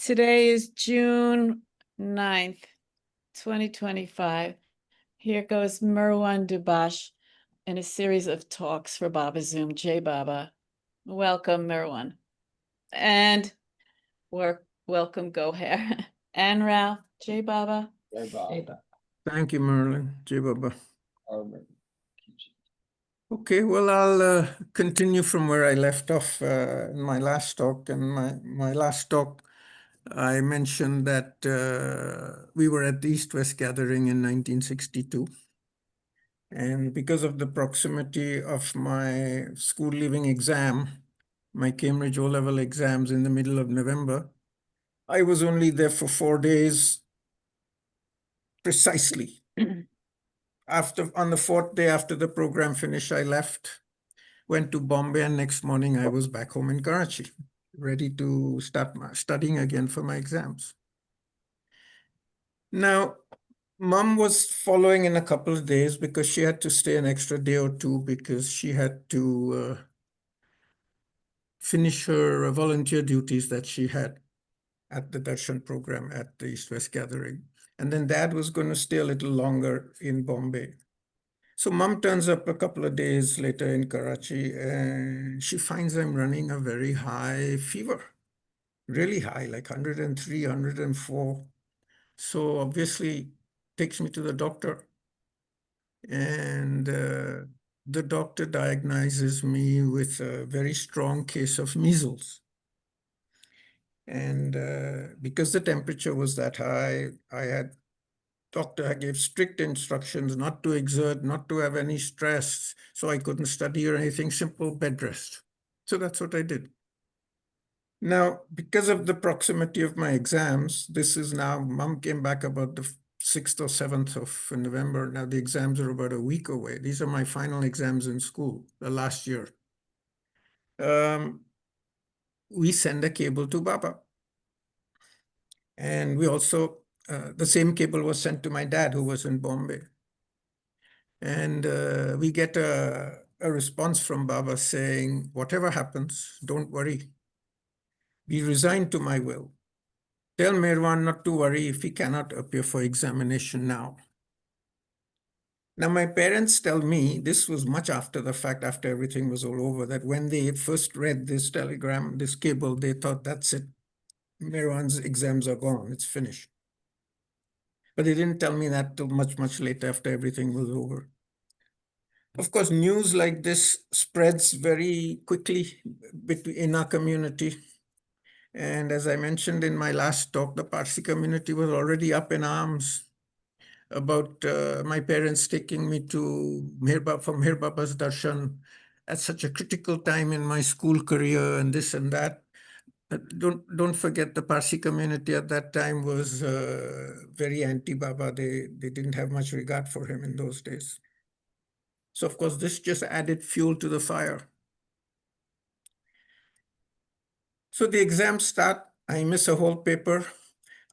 Today is June 9th, 2025. Here goes Merwan Dubash in a series of talks for Baba Zoom. Jai Baba. Welcome, Merwan. And welcome, Goher. And Ralph. Jai Baba. Jai Baba. Thank you, Merlin. Jai Baba. Okay, well, I'll continue from where I left off in my last talk. And my last talk, I mentioned that we were at the East-West Gathering in 1962. And because of the proximity of my school leaving exam, my Cambridge O-level exams in the middle of November, I was only there for 4 days precisely. On the 4th day after the program finished, I left, went to Bombay, and next morning I was back home in Karachi, ready to start studying again for my exams. Now, Mom was following in a couple of days because she had to stay an extra day or two because she had to finish her volunteer duties that she had at the Darshan program at the East-West Gathering. And then Dad was going to stay a little longer in Bombay. So Mom turns up a couple of days later in Karachi and she finds I'm running a very high fever, really high, like 103, 104. So obviously takes me to the doctor, and the doctor diagnoses me with a very strong case of measles. And because the temperature was that high, doctor gave strict instructions not to exert, not to have any stress. So I couldn't study or anything, simple bed rest. So that's what I did. Now, because of the proximity of my exams, this is now, Mom came back about the 6th or 7th of November. Now the exams are about a week away. These are my final exams in school, the last year. We send a cable to Baba. And we also, the same cable was sent to my dad, who was in Bombay. And we get a response from Baba saying, whatever happens, don't worry. Be resigned to my will. Tell Merwan not to worry if he cannot appear for examination now. Now, my parents tell me, this was much after the fact, after everything was all over, that when they first read this telegram, this cable, they thought, that's it. Merwan's exams are gone, it's finished. But they didn't tell me that till much, much later after everything was over. Of course, news like this spreads very quickly in our community. And as I mentioned in my last talk, the Parsi community was already up in arms about my parents taking me to from Mir Baba's Darshan at such a critical time in my school career and this and that. Don't forget the Parsi community at that time was very anti-Baba. They didn't have much regard for him in those days. So of course, this just added fuel to the fire. So the exams start, I miss a whole paper.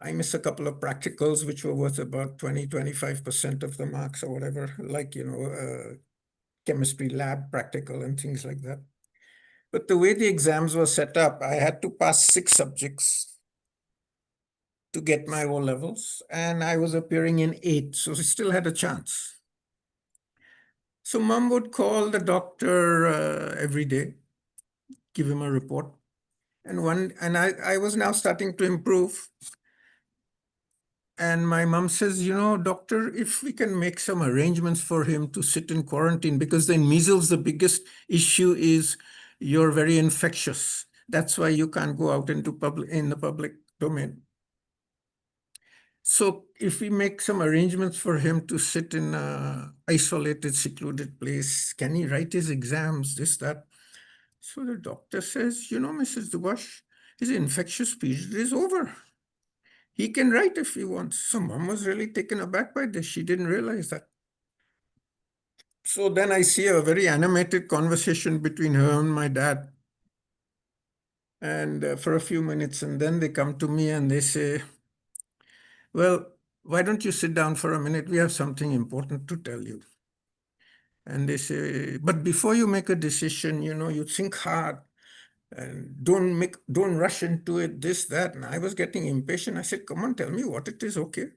I miss a couple of practicals, which were worth about 25% of the marks or whatever, like, chemistry lab practical and things like that. But the way the exams were set up, I had to pass 6 subjects to get my O levels, and I was appearing in 8, so I still had a chance. So Mom would call the doctor every day, give him a report. And I was now starting to improve. And my mom says, doctor, if we can make some arrangements for him to sit in quarantine, because in measles, the biggest issue is you're very infectious. That's why you can't go out in the public domain. So if we make some arrangements for him to sit in an isolated, secluded place, can he write his exams, this, that? So the doctor says, Mrs. Dubash, his infectious period is over. He can write if he wants. So Mom was really taken aback by this. She didn't realize that. So then I see a very animated conversation between her and my dad. And for a few minutes, and then they come to me and they say, well, why don't you sit down for a minute? We have something important to tell you. And they say, but before you make a decision, you think hard. And don't rush into it, this, that. And I was getting impatient. I said, come on, tell me what it is, okay?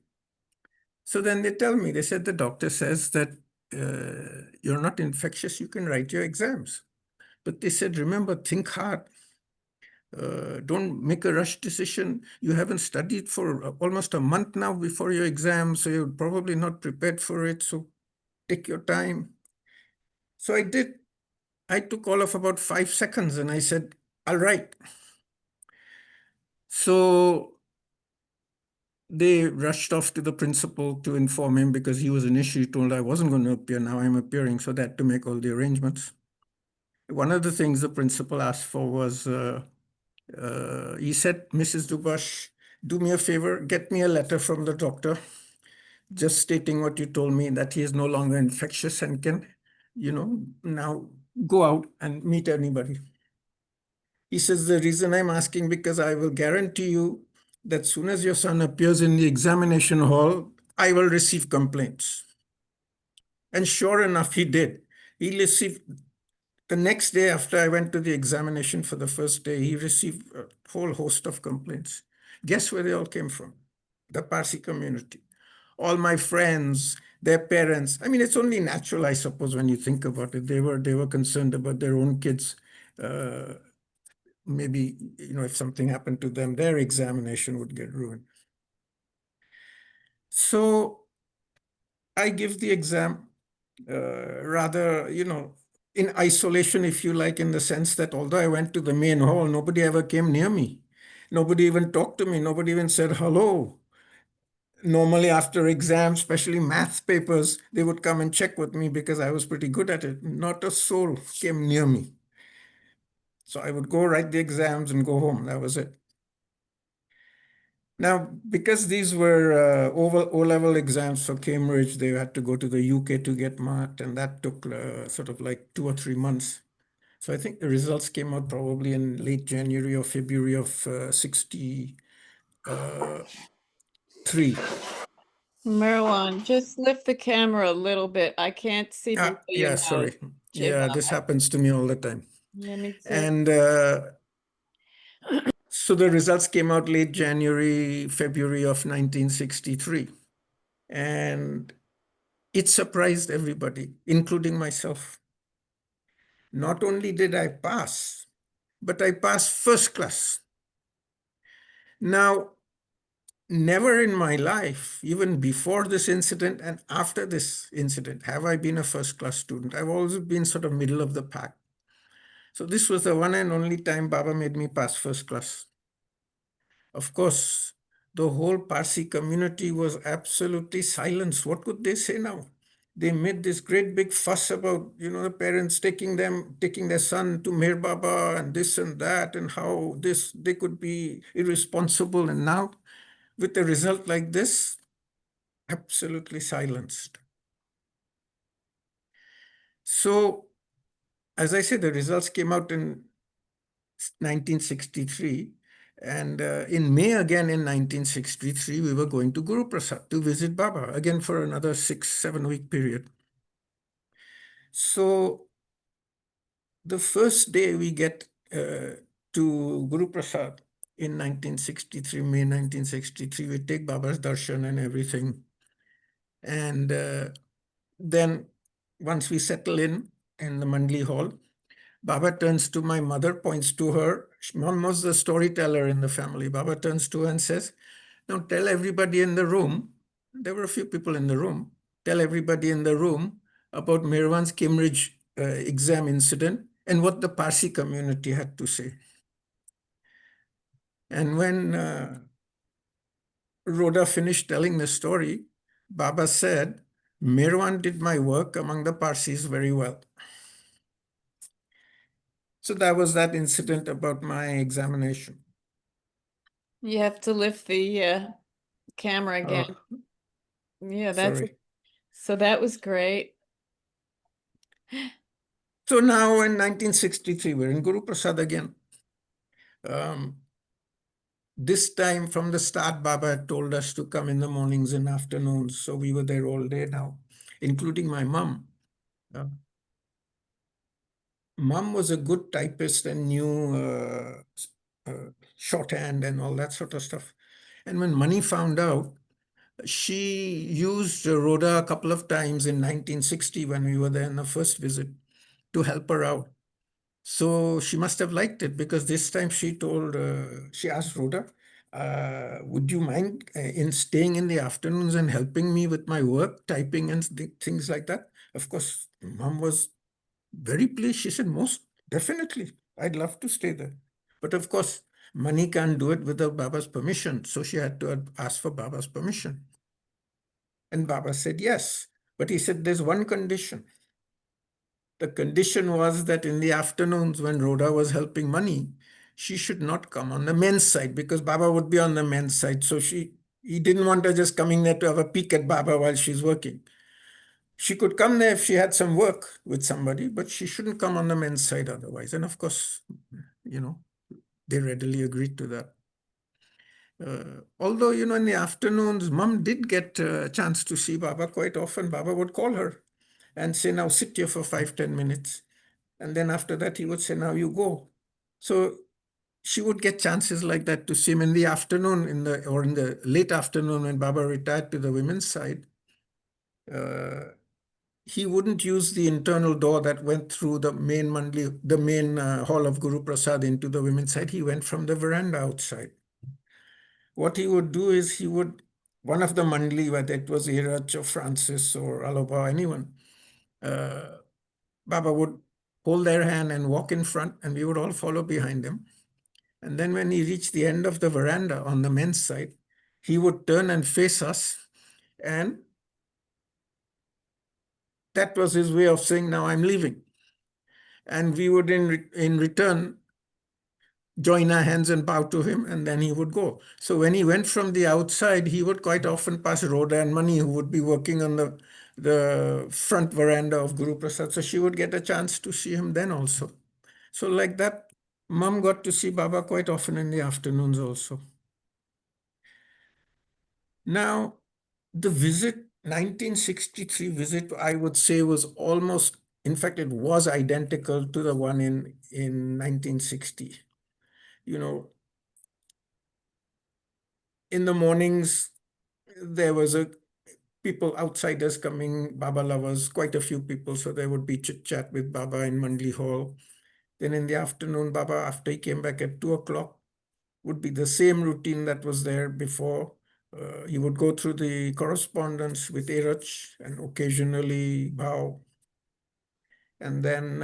So then they tell me, they said, the doctor says that you're not infectious, you can write your exams. But they said, remember, think hard. Don't make a rush decision. You haven't studied for almost a month now before your exam, so you're probably not prepared for it. So take your time. So I did. I took all of about 5 seconds and I said, all right. So they rushed off to the principal to inform him because he was initially told I wasn't going to appear. Now I'm appearing, so that to make all the arrangements. One of the things the principal asked for was, he said, Mrs. Dubash, do me a favor, get me a letter from the doctor just stating what you told me, that he is no longer infectious and can, now go out and meet anybody. He says, the reason I'm asking, because I will guarantee you that soon as your son appears in the examination hall, I will receive complaints. And sure enough, he did. He received, the next day after I went to the examination for the first day, he received a whole host of complaints. Guess where they all came from? The Parsi community. All my friends, their parents. I mean, it's only natural, I suppose, when you think about it. They were concerned about their own kids. Maybe, if something happened to them, their examination would get ruined. So I give the exam rather, in isolation, if you like, in the sense that although I went to the main hall, nobody ever came near me. Nobody even talked to me. Nobody even said hello. Normally, after exams, especially math papers, they would come and check with me because I was pretty good at it. Not a soul came near me. So I would go write the exams and go home. That was it. Now, because these were O-level exams for Cambridge, they had to go to the UK to get marked, and that took sort of like 2 or 3 months. So I think the results came out probably in late January or February of 63. Merwan, just lift the camera a little bit. I can't see below your Yeah, nose. sorry. Jay Yeah, this Baba. happens to me all the time. Yeah, me too. And so the results came out late January, February of 1963. And it surprised everybody, including myself. Not only did I pass, but I passed first class. Now, never in my life, even before this incident and after this incident, have I been a first class student. I've always been sort of middle of the pack. So this was the one and only time Baba made me pass first class. Of course, the whole Parsi community was absolutely silenced. What could they say now? They made this great big fuss about, the parents taking their son to Mir Baba and this and that, and how they could be irresponsible. And now, with a result like this, absolutely silenced. So, as I said, the results came out in 1963. And in May again in 1963, we were going to Guru Prasad to visit Baba again for another 6-7 week period. So the first day we get to Guru Prasad in 1963, May 1963, we take Baba's darshan and everything. And then once we settle in the Mandli hall, Baba turns to my mother, points to her. Mom was the storyteller in the family. Baba turns to her and says, now tell everybody in the room, there were a few people in the room, tell everybody in the room about Merwan's Cambridge exam incident and what the Parsi community had to say. And when Rhoda finished telling the story, Baba said, Merwan did my work among the Parsis very well. So that was that incident about my examination. You have to lift the camera again. Oh, Yeah, sorry. so that was great. So now in 1963, we're in Guru Prasad again. This time from the start, Baba had told us to come in the mornings and afternoons. So we were there all day now, including my mom. Mom was a good typist and knew shorthand and all that sort of stuff. And when Mani found out, she used Rhoda a couple of times in 1960 when we were there in the first visit to help her out. So she must have liked it, because this time she asked Rhoda, would you mind in staying in the afternoons and helping me with my work, typing and things like that? Of course, Mom was very pleased. She said, most definitely, I'd love to stay there. But of course, Mani can't do it without Baba's permission. So she had to ask for Baba's permission. And Baba said yes. But he said, there's one condition. The condition was that in the afternoons when Rhoda was helping Mani, she should not come on the men's side, because Baba would be on the men's side. So he didn't want her just coming there to have a peek at Baba while she's working. She could come there if she had some work with somebody, but she shouldn't come on the men's side otherwise. And of course, you know, they readily agreed to that. Although, in the afternoons, Mom did get a chance to see Baba quite often. Baba would call her and say, now sit here for 5-10 minutes. And then after that, he would say, now you go. So she would get chances like that to see him in the afternoon, or in the late afternoon when Baba retired to the women's side. He wouldn't use the internal door that went through the main hall of Guru Prasad into the women's side. He went from the veranda outside. What he would do is one of the mandli, whether it was Iraj or Francis or Aloba, anyone, uh, Baba would hold their hand and walk in front, and we would all follow behind him. And then when he reached the end of the veranda on the men's side, he would turn and face us, and that was his way of saying, now I'm leaving. And we would in return join our hands and bow to him, and then he would go. So when he went from the outside, he would quite often pass Rhoda and Mani, who would be working on the front veranda of Guru Prasad. So she would get a chance to see him then also. So like that, Mom got to see Baba quite often in the afternoons also. Now, the 1963 visit, I would say, was almost, in fact, it was identical to the one in 1960. You know, in the mornings, there was people, outsiders coming, Baba lovers, quite a few people. So there would be chit chat with Baba in Mandli Hall. Then in the afternoon, Baba, after he came back at 2 o'clock, would be the same routine that was there before. He would go through the correspondence with Iraj and occasionally bow. And then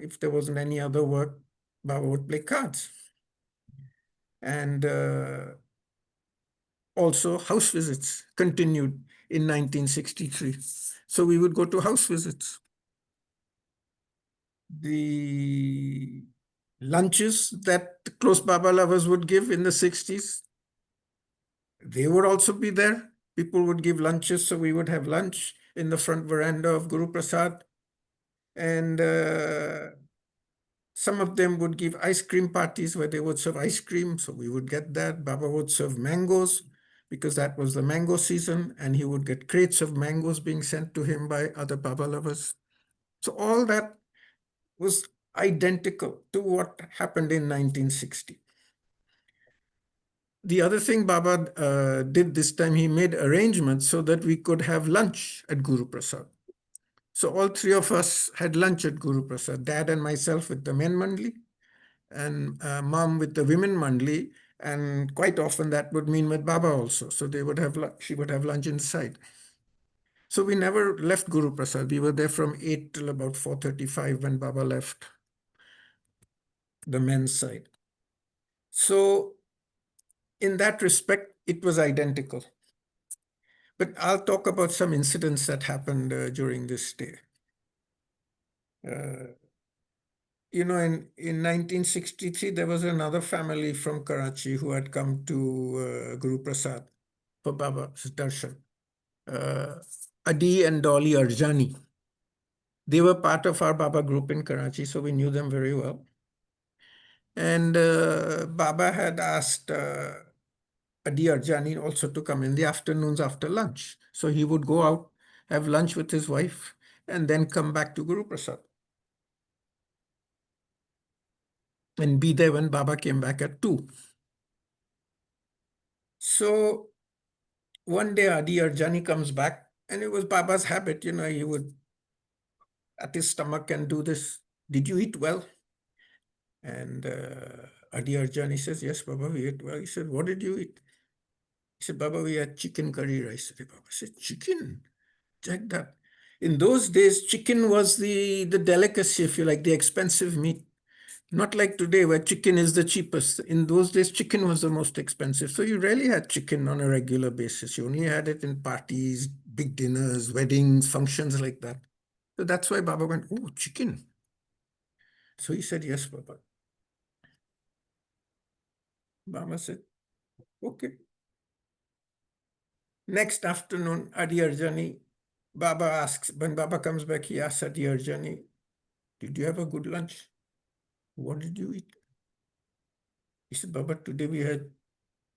if there wasn't any other work, Baba would play cards. And also house visits continued in 1963. So we would go to house visits. The lunches that close Baba lovers would give in the 60s, they would also be there. People would give lunches, so we would have lunch in the front veranda of Guru Prasad. And some of them would give ice cream parties where they would serve ice cream, so we would get that. Baba would serve mangoes because that was the mango season, and he would get crates of mangoes being sent to him by other Baba lovers. So all that was identical to what happened in 1960. The other thing Baba did this time, he made arrangements so that we could have lunch at Guru Prasad. So all three of us had lunch at Guru Prasad, Dad and myself with the men mandli, and Mom with the women mandli, and quite often that would mean with Baba also. So she would have lunch inside. So we never left Guru Prasad. We were there from 8 till about 4:35 when Baba left the men's side. So in that respect, it was identical. But I'll talk about some incidents that happened during this stay. Uh, in 1963, there was another family from Karachi who had come to Guru Prasad for Baba's darshan. Adi and Dolly Arjani. They were part of our Baba group in Karachi, so we knew them very well. And Baba had asked Adi Arjani also to come in the afternoons after lunch. So he would go out, have lunch with his wife, and then come back to Guru Prasad. and be there when Baba came back at 2. So one day Adi or Johnny comes back, and it was Baba's habit, he would at his stomach and do this. Did you eat well? And Adi or Johnny says, yes, Baba, we ate well. He said, what did you eat? He said, Baba, we had chicken curry rice. Baba said, chicken? Check that. In those days, chicken was the delicacy, if you like, the expensive meat. Not like today, where chicken is the cheapest. In those days, chicken was the most expensive. So you rarely had chicken on a regular basis. You only had it in parties, big dinners, weddings, functions like that. So that's why Baba went, oh, chicken. So he said, yes, Baba. Baba said, okay. Next afternoon, Adi Arjani, Baba asks, when Baba comes back, he asks Adi Arjani, did you have a good lunch? What did you eat? He said, Baba, today we had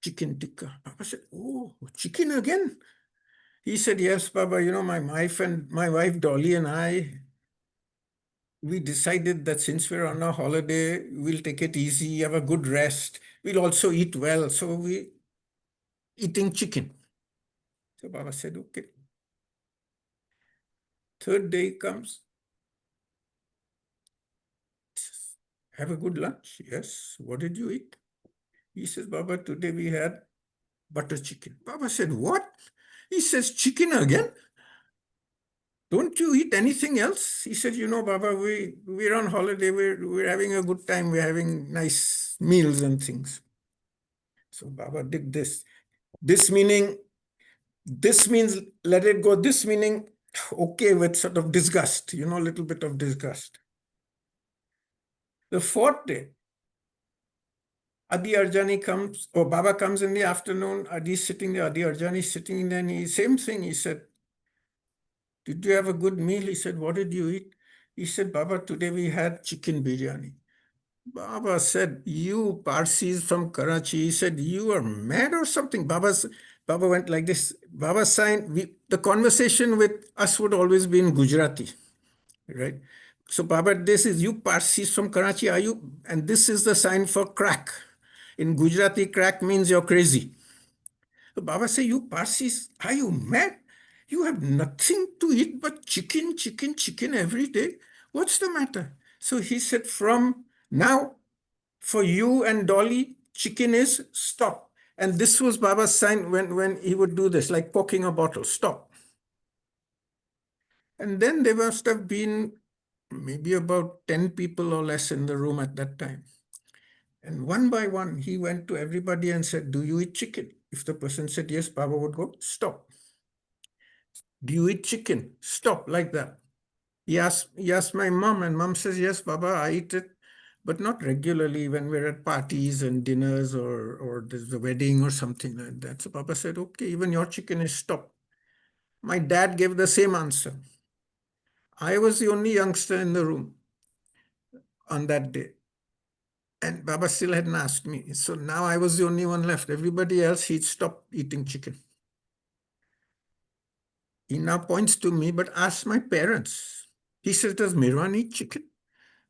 chicken tikka. Baba said, oh, chicken again? He said, yes, Baba, my wife Dolly and I, we decided that since we're on a holiday, we'll take it easy, have a good rest. We'll also eat well. So we eating chicken. So Baba said, okay. Third day comes, have a good lunch. Yes. What did you eat? He says, Baba, today we had butter chicken. Baba said, what? He says, chicken again? Don't you eat anything else? He said, Baba, we're on holiday. We're having a good time. We're having nice meals and things. So Baba did this. This means let it go. This meaning, okay, with sort of disgust, a little bit of disgust. The fourth day, Adi Arjani comes, or Baba comes in the afternoon. Adi's sitting there, Adi Arjani sitting there, and same thing. He said, did you have a good meal? He said, what did you eat? He said, Baba, today we had chicken biryani. Baba said, you Parsis from Karachi, he said, you are mad or something. Baba went like this. Baba signed, the conversation with us would always be in Gujarati, right? So Baba, this is you Parsis from Karachi, are you? And this is the sign for crack. In Gujarati, crack means you're crazy. So Baba say, you Parsis, are you mad? You have nothing to eat but chicken, chicken, chicken every day. What's the matter? So he said, from now, for you and Dolly, chicken is stop. And this was Baba's sign when he would do this, like corking a bottle, stop. And then there must have been maybe about 10 people or less in the room at that time. And one by one, he went to everybody and said, do you eat chicken? If the person said yes, Baba would go, stop. Do you eat chicken? Stop, like that. He asked my mom, and mom says, yes, Baba, I eat it, but not regularly when we're at parties and dinners or there's a wedding or something like that. So Baba said, okay, even your chicken is stopped. My dad gave the same answer. I was the only youngster in the room on that day. And Baba still hadn't asked me. So now I was the only one left. Everybody else, he'd stopped eating chicken. He now points to me, but asks my parents. He says, does Mirwan eat chicken?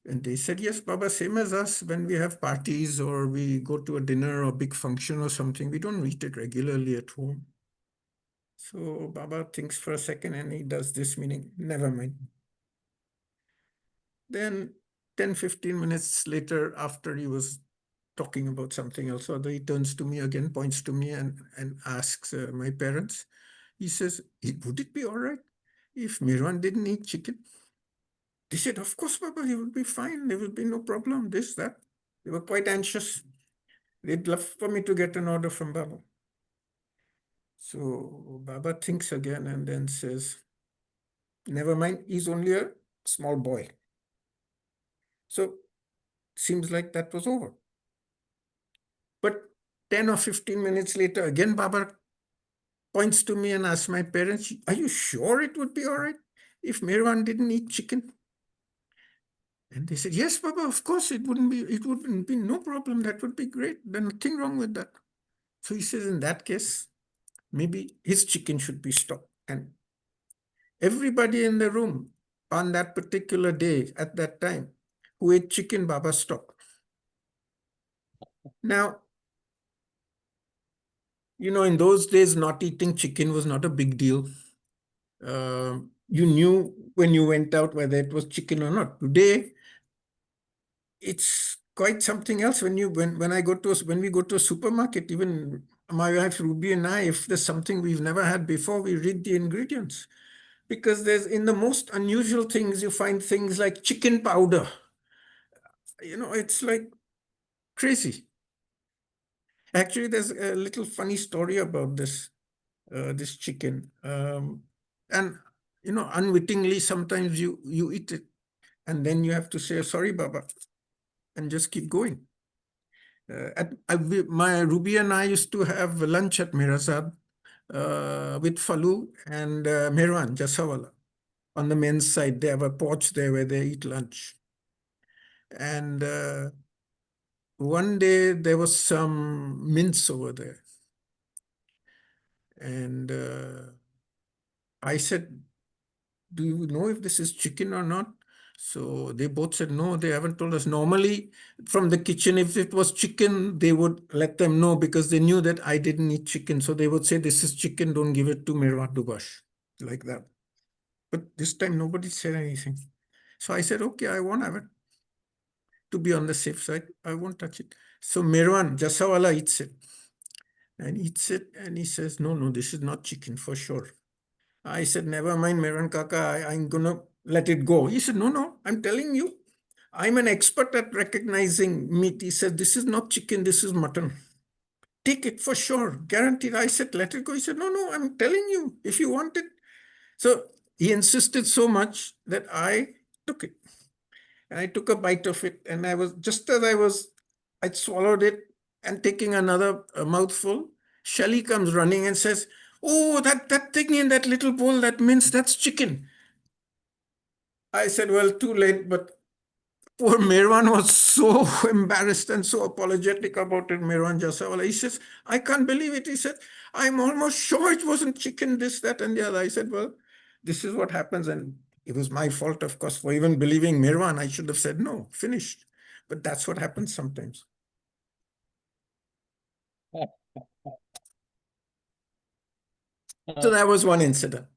And they said, yes, Baba, same as us. When we have parties or we go to a dinner or big function or something, we don't eat it regularly at home. So Baba thinks for a second and he does this, meaning, never mind. Then 10, 15 minutes later, after he was talking about something else, or he turns to me again, points to me and asks my parents, he says, would it be all right if Mirwan didn't eat chicken? They said, of course, Baba, he will be fine. There will be no problem, this, that. They were quite anxious. They'd love for me to get an order from Baba. So Baba thinks again and then says, never mind, he's only a small boy. So seems like that was over. But 10 or 15 minutes later, again, Baba points to me and asks my parents, are you sure it would be all right if Merwan didn't eat chicken? And they said, yes, Baba, of course, it wouldn't be no problem. That would be great. There's nothing wrong with that. So he says, in that case, maybe his chicken should be stopped. And everybody in the room on that particular day, at that time, who ate chicken, Baba stopped. Now, in those days, not eating chicken was not a big deal. You knew when you went out whether it was chicken or not. Today, it's quite something else when I go to when we go to a supermarket. Even my wife Ruby and I, if there's something we've never had before, we read the ingredients, because there's in the most unusual things you find things like chicken powder. It's like crazy. Actually, there's a little funny story about this chicken. And unwittingly, sometimes you eat it, and then you have to say sorry, Baba, and just keep going. My Ruby and I used to have lunch at Mirazad with Falu and Merwan Jasawala. On the men's side, they have a porch there where they eat lunch. And one day there was some mince over there. And I said, do you know if this is chicken or not? So they both said, no, they haven't told us. Normally, from the kitchen, if it was chicken, they would let them know because they knew that I didn't eat chicken. So they would say, this is chicken, don't give it to Merwan Dubash, like that. But this time, nobody said anything. So I said, okay, I won't have it. To be on the safe side, I won't touch it. So Merwan Jasawala eats it and eats it. And he says, no, no, this is not chicken for sure. I said, never mind, Meran Kaka, I'm going to let it go. He said, no, no, I'm telling you, I'm an expert at recognizing meat. He said, this is not chicken, this is mutton. Take it for sure, guaranteed. I said, let it go. He said, no, no, I'm telling you, if you want it. So he insisted so much that I took it. And I took a bite of it. And just as I swallowed it and taking another mouthful, Shelly comes running and says, oh, that thing in that little bowl, that mince, that's chicken. I said, well, too late, but poor Merwan was so embarrassed and so apologetic about it, Merwan Jasawala. He says, I can't believe it. He said, I'm almost sure it wasn't chicken, this, that, and the other. I said, well, this is what happens. And it was my fault, of course, for even believing Merwan. I should have said, no, finished. But that's what happens sometimes. So that was one incident.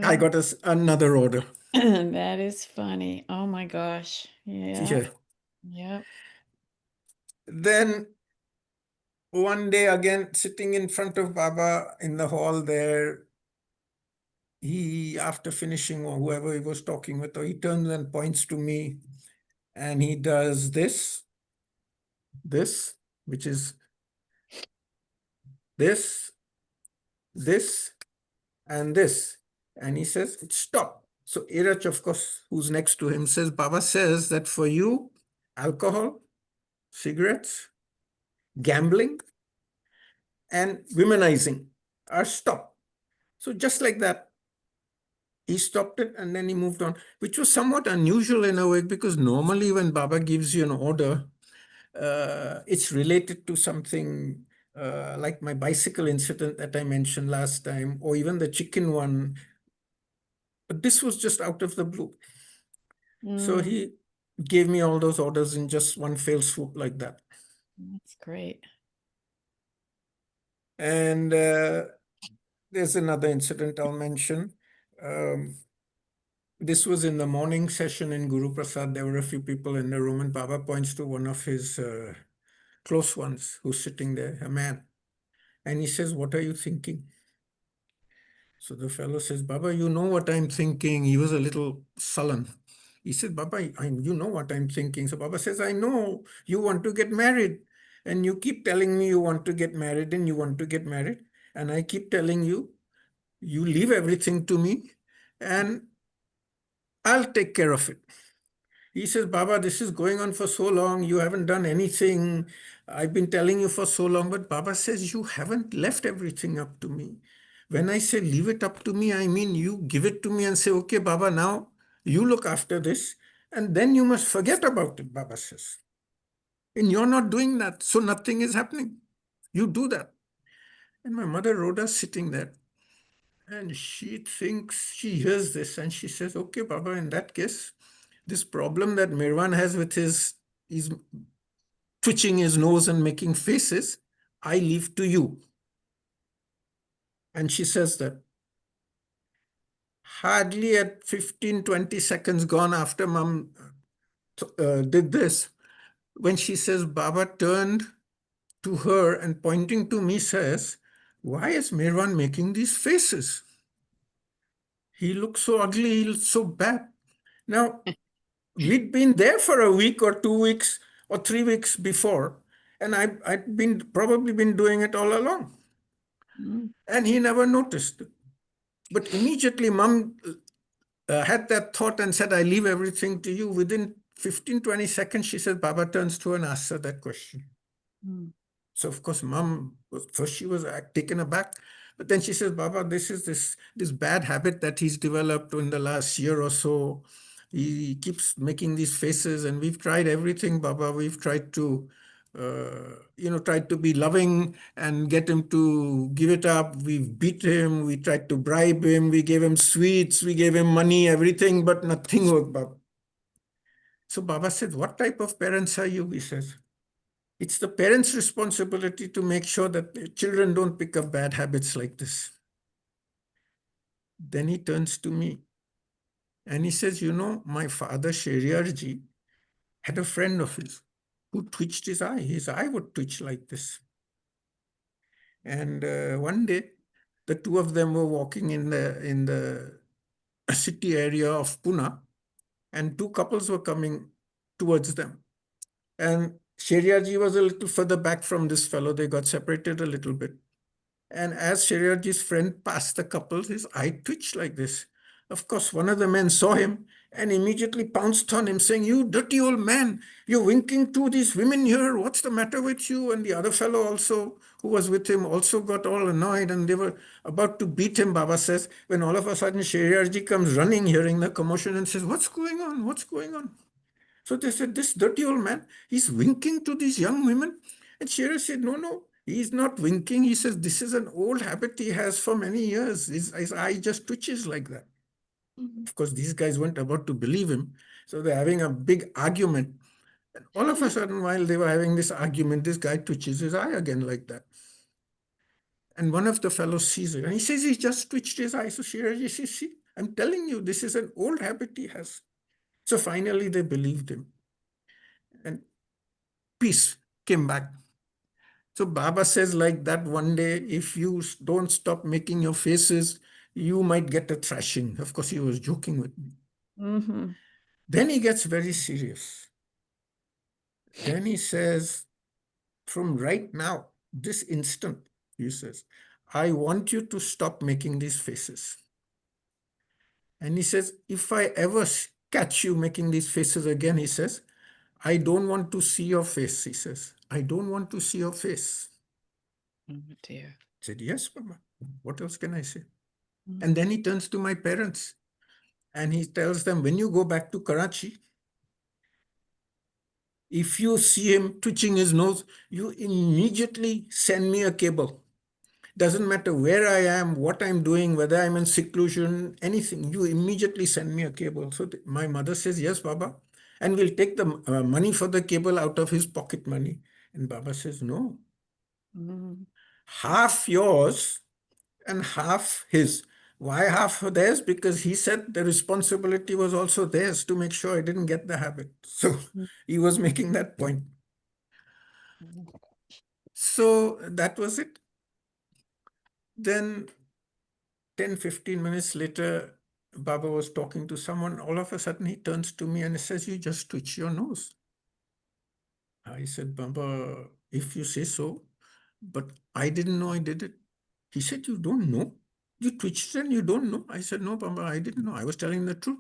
I got another order. That is funny. Oh my gosh. Yeah. Yeah. Yep. Then one day again, sitting in front of Baba in the hall there, he, after finishing or whoever he was talking with, he turns and points to me and he does this, which is this, this, and this. And he says, stop. So Irach, of course, who's next to him, says, Baba says that for you, alcohol, cigarettes, gambling, and womenizing are stopped. So just like that, he stopped it and then he moved on, which was somewhat unusual in a way, because normally when Baba gives you an order, it's related to something like my bicycle incident that I mentioned last time, or even the chicken one. But this was just out of the blue. So Mm, he gave me all those orders in just one fell swoop like that. that's great. And there's another incident I'll mention. Um, this was in the morning session in Guru Prasad. There were a few people in the room, and Baba points to one of his close ones who's sitting there, a man. And he says, what are you thinking? So the fellow says, Baba, you know what I'm thinking. He was a little sullen. He said, Baba, you know what I'm thinking. So Baba says, I know you want to get married. And you keep telling me you want to get married and you want to get married. And I keep telling you, you leave everything to me and I'll take care of it. He says, Baba, this is going on for so long. You haven't done anything. I've been telling you for so long. But Baba says, you haven't left everything up to me. When I say leave it up to me, I mean you give it to me and say, okay, Baba, now you look after this. And then you must forget about it, Baba says. And you're not doing that. So nothing is happening. You do that. And my mother Rhoda sitting there. And she thinks, she hears this and she says, okay, Baba, in that case, this problem that Mirwan has with his twitching his nose and making faces, I leave to you. And she says that. Hardly at 15, 20 seconds gone after mom did this, when she says, Baba turned to her and pointing to me says, why is Merwan making these faces? He looks so ugly, he looks so bad. Now, we'd been there for a week or 2 weeks or 3 weeks before, and I'd probably been doing it all along. Mm. And he never noticed. But immediately, mom had that thought and said, I leave everything to you. Within 15, 20 seconds, she said, Baba turns to her and asks her that question. Mm. So of course, mom, first she was taken aback, but then she says, Baba, this is this bad habit that he's developed in the last year or so. He keeps making these faces, and we've tried everything, Baba. We've tried to, tried to be loving and get him to give it up. We've beat him. We tried to bribe him. We gave him sweets. We gave him money, everything, but nothing worked, Baba. So Baba said, what type of parents are you? He says. It's the parents' responsibility to make sure that the children don't pick up bad habits like this. Then he turns to me and he says, my father, Sheriarji, had a friend of his who twitched his eye. His eye would twitch like this. And one day, the two of them were walking in the city area of Pune, and two couples were coming towards them. And Sheriarji was a little further back from this fellow. They got separated a little bit. And as Sheriarji's friend passed the couple, his eye twitched like this. Of course, one of the men saw him and immediately pounced on him, saying, You dirty old man, you're winking to these women here. What's the matter with you? And the other fellow also, who was with him, also got all annoyed, and they were about to beat him, Baba says, when all of a sudden Sheriarji comes running, hearing the commotion, and says, What's going on? What's going on? So they said, This dirty old man, he's winking to these young women. And Shearer said, No, no, he's not winking. He says, This is an old habit he has for many years. His eye just twitches like that. Mhm. Of course, these guys weren't about to believe him. So they're having a big argument. And all of a sudden, while they were having this argument, this guy twitches his eye again like that. And one of the fellows sees it and he says, He just twitched his eye. So Shearer says, See, I'm telling you, this is an old habit he has. So finally, they believed him. And peace came back. So Baba says like that one day, if you don't stop making your faces, you might get a thrashing. Of course, he was joking with me. Mhm. Then he gets very serious. Then he says, from right now, this instant, he says, I want you to stop making these faces. And he says, if I ever catch you making these faces again, he says, I don't want to see your face, he says. I don't want to see your face. Oh dear. I said, yes, Baba. What else can I say? Mm. And then he turns to my parents and he tells them, when you go back to Karachi, if you see him twitching his nose, you immediately send me a cable. Doesn't matter where I am, what I'm doing, whether I'm in seclusion, anything, you immediately send me a cable. So my mother says, yes, Baba. And we'll take the money for the cable out of his pocket money. And Baba says, no, Mm. half yours and half his. Why half theirs? Because he said the responsibility was also theirs to make sure I didn't get the habit. So Mm. he was making that point. So that was it. Then 10, 15 minutes later, Baba was talking to someone. All of a sudden, he turns to me and he says, You just twitch your nose. I said, Baba, if you say so, but I didn't know I did it. He said, You don't know? You twitched and you don't know? I said, No, Baba, I didn't know. I was telling the truth.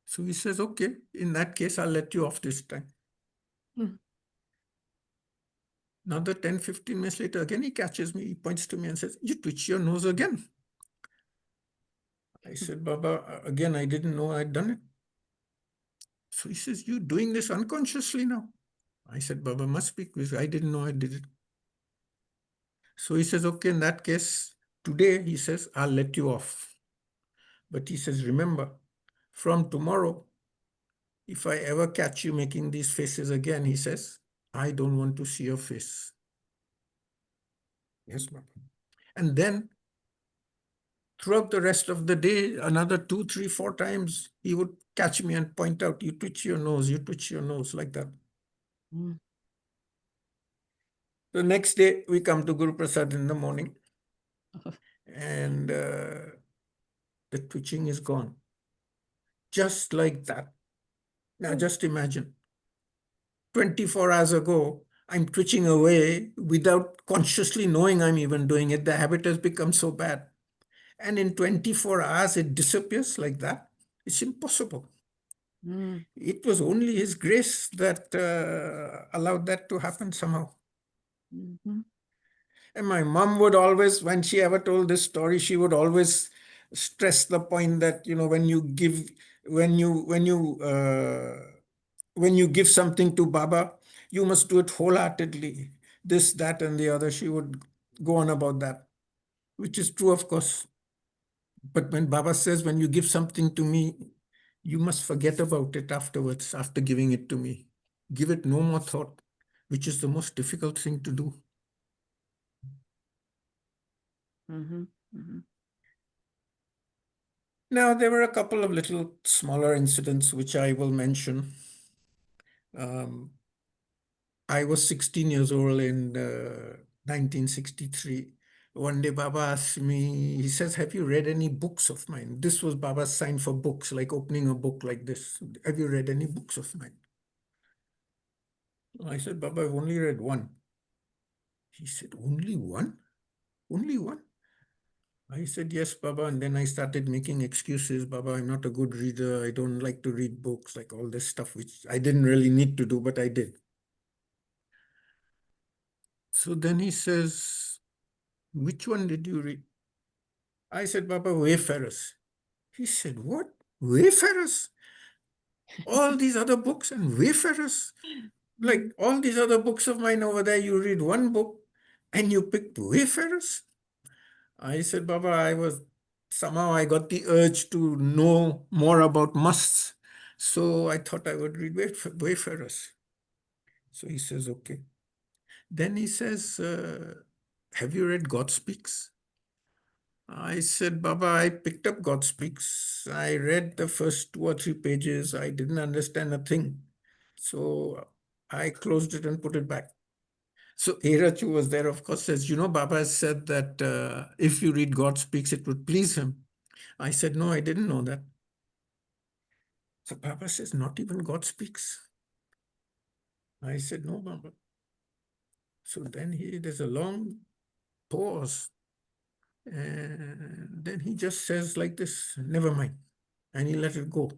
So he says, Okay, in that case, I'll let you off this time. Mm. Another 10, 15 minutes later, again, he catches me. He points to me and says, You twitch your nose again. I said, Baba, again, I didn't know I'd done it. So he says, You're doing this unconsciously now. I said, Baba, must be because I didn't know I did it. So he says, Okay, in that case, today, he says, I'll let you off. But he says, Remember, from tomorrow, If I ever catch you making these faces again, he says, I don't want to see your face. Yes, Baba. And then throughout the rest of the day, another 2, 3, 4 times, he would catch me and point out, you twitch your nose, like that. Mm. The next day, we come to Guru Prasad in the morning, and the twitching is gone. Just like that. Now, just imagine 24 hours ago, I'm twitching away without consciously knowing I'm even doing it. The habit has become so bad. And in 24 hours, it disappears like that. It's impossible. Mm. It was only His grace that allowed that to happen somehow. Mhm. And my mom would always, when she ever told this story, she would always stress the point that, when you give, when you, when you give something to Baba, you must do it wholeheartedly. This, that, and the other. She would go on about that, which is true, of course. But when Baba says, when you give something to me, you must forget about it afterwards, after giving it to me. Give it no more thought, which is the most difficult thing to do. Mhm. Mhm. Now, there were a couple of little smaller incidents which I will mention. Um, I was 16 years old in 1963. One day, Baba asked me, he says, have you read any books of mine? This was Baba's sign for books, like opening a book like this. Have you read any books of mine? I said, Baba, I've only read one. He said, only one? Only one? I said, yes, Baba. And then I started making excuses. Baba, I'm not a good reader. I don't like to read books, like all this stuff, which I didn't really need to do, but I did. So then he says, which one did you read? I said, Baba, Wayfarers. He said, what? Wayfarers? All these other books and Wayfarers? Like all these other books of mine over there, you read one book and you picked Wayfarers? I said, Baba, somehow I got the urge to know more about musts. So I thought I would read Wayfarers. So he says, okay. Then he says, have you read God Speaks? I said, Baba, I picked up God Speaks. I read the first 2 or 3 pages. I didn't understand a thing. So I closed it and put it back. So Erach, who was there, of course, says, Baba has said that if you read God Speaks, it would please him. I said, no, I didn't know that. So Baba says, not even God Speaks. I said, no, Baba. So then there's a long pause. And then he just says like this, never mind. And he let it go.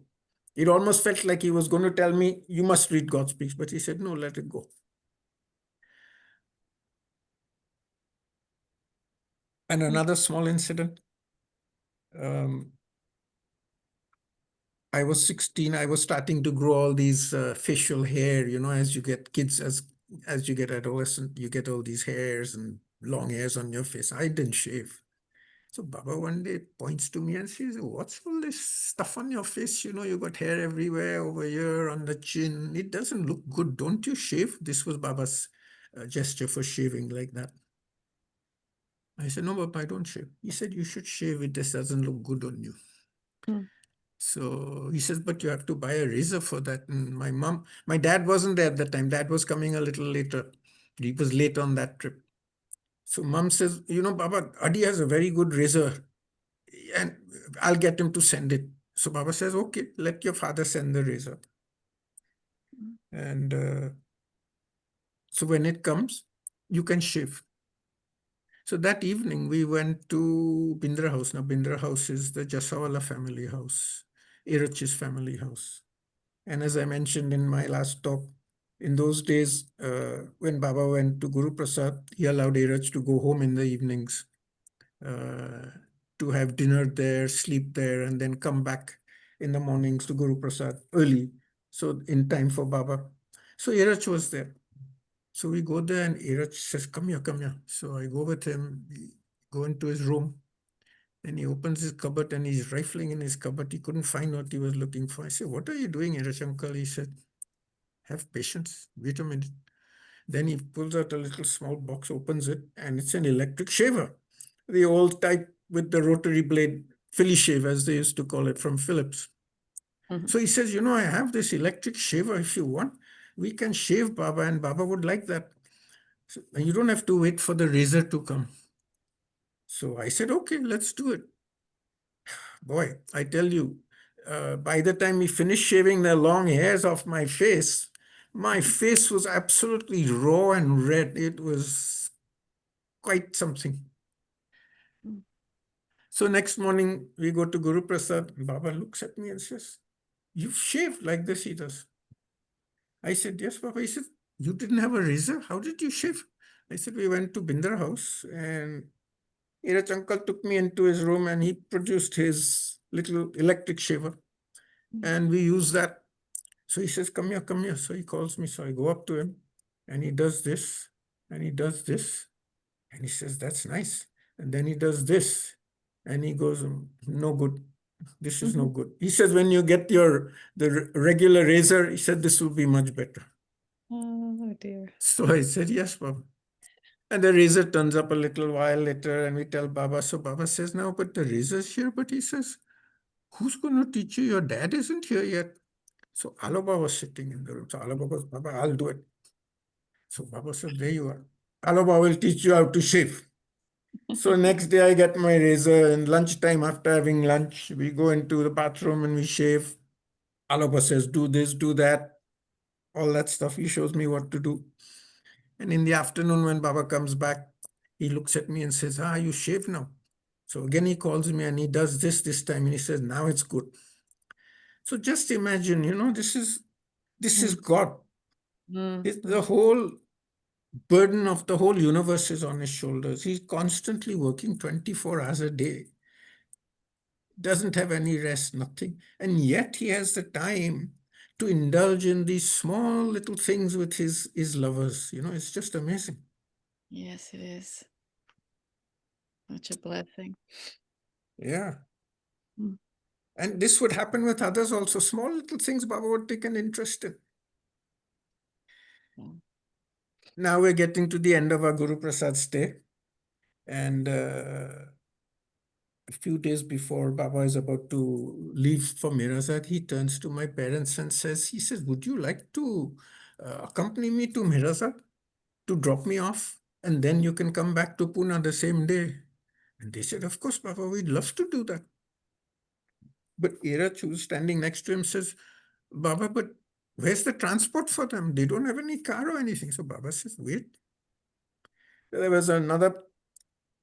It almost felt like he was going to tell me, you must read God Speaks. But he said, no, let it go. And another small incident. Um, I was 16. I was starting to grow all these facial hair, as you get kids, as you get adolescent, you get all these hairs and long hairs on your face. I didn't shave. So Baba one day points to me and says, what's all this stuff on your face? You got hair everywhere, over here, on the chin. It doesn't look good. Don't you shave? This was Baba's gesture for shaving like that. I said, no, Baba, I don't shave. He said, you should shave it. This doesn't look good on you. Mm. So he says, but you have to buy a razor for that. And my dad wasn't there at the time. Dad was coming a little later. He was late on that trip. So mom says, Baba, Adi has a very good razor and I'll get him to send it. So Baba says, okay, let your father send the razor. And so when it comes, you can shave. So that evening we went to Bindra House. Now Bindra House is the Jasawala family house, Irach's family house. And as I mentioned in my last talk, in those days, when Baba went to Guru Prasad, he allowed Irach to go home in the evenings uh, to have dinner there, sleep there, and then come back in the mornings to Guru Prasad early, so in time for Baba. So Irach was there. So we go there and Irach says, come here, come here. So I go with him, we go into his room. And he opens his cupboard and he's rifling in his cupboard. He couldn't find what he was looking for. I said, "What are you doing, Irashankal?" He said, "Have patience. Wait a minute." Then he pulls out a little small box, opens it, and it's an electric shaver. The old type with the rotary blade, Philly shave, as they used to call it, from Philips. Mhm. So he says, I have this electric shaver. If you want, we can shave Baba, and Baba would like that. So, and you don't have to wait for the razor to come. So I said, okay, let's do it. Boy, I tell you, by the time he finished shaving the long hairs off my face was absolutely raw and red. It was quite something. Mm. So next morning we go to Guru Prasad. Baba looks at me and says, "You've shaved like this," he does. I said, "Yes, Baba." He said, "You didn't have a razor? How did you shave?" I said, "We went to Binder house and Irach uncle took me into his room and he produced his little electric shaver Mm. and we used that." So he says, "Come here, come here." So he calls me. So I go up to him and he does this and he does this and he says, "That's nice." And then he does this and he goes, "No good. This is no Mhm. good." He says, "When you get the regular razor," he said, "this will be much better." Oh dear. So I said, "Yes, Baba." And the razor turns up a little while later and we tell Baba. So Baba says, "Now, but the razor's here." But he says, "Who's going to teach you? Your dad isn't here yet." So Alaba was sitting in the room. So Alaba goes, "Baba, I'll do it." So Baba said, "There you are. Alaba will teach you how to shave." So next day I get my razor and lunchtime after having lunch, we go into the bathroom and we shave. Alaba says, "Do this, do that," all that stuff. He shows me what to do. And in the afternoon when Baba comes back, he looks at me and says, "Ah, you shave now." So again, he calls me and he does this time and he says, "Now it's good." So just imagine, this is Mm. God. Mm. The whole burden of the whole universe is on his shoulders. He's constantly working 24 hours a day, doesn't have any rest, nothing. And yet he has the time to indulge in these small little things with his lovers. It's just amazing. Yes, it is. Such a blessing. Yeah. Mm. And this would happen with others also. Small little things Baba would take an interest in. Yeah. Now we're getting to the end of our Guru Prasad stay. And a few days before Baba is about to leave for Mirazad, he turns to my parents and says, "Would you like to accompany me to Mirazad to drop me off? And then you can come back to Pune the same day." And they said, "Of course, Baba, we'd love to do that." But Iraj, who's standing next to him, says, "Baba, but where's the transport for them? They don't have any car or anything." So Baba says, "Wait." There was another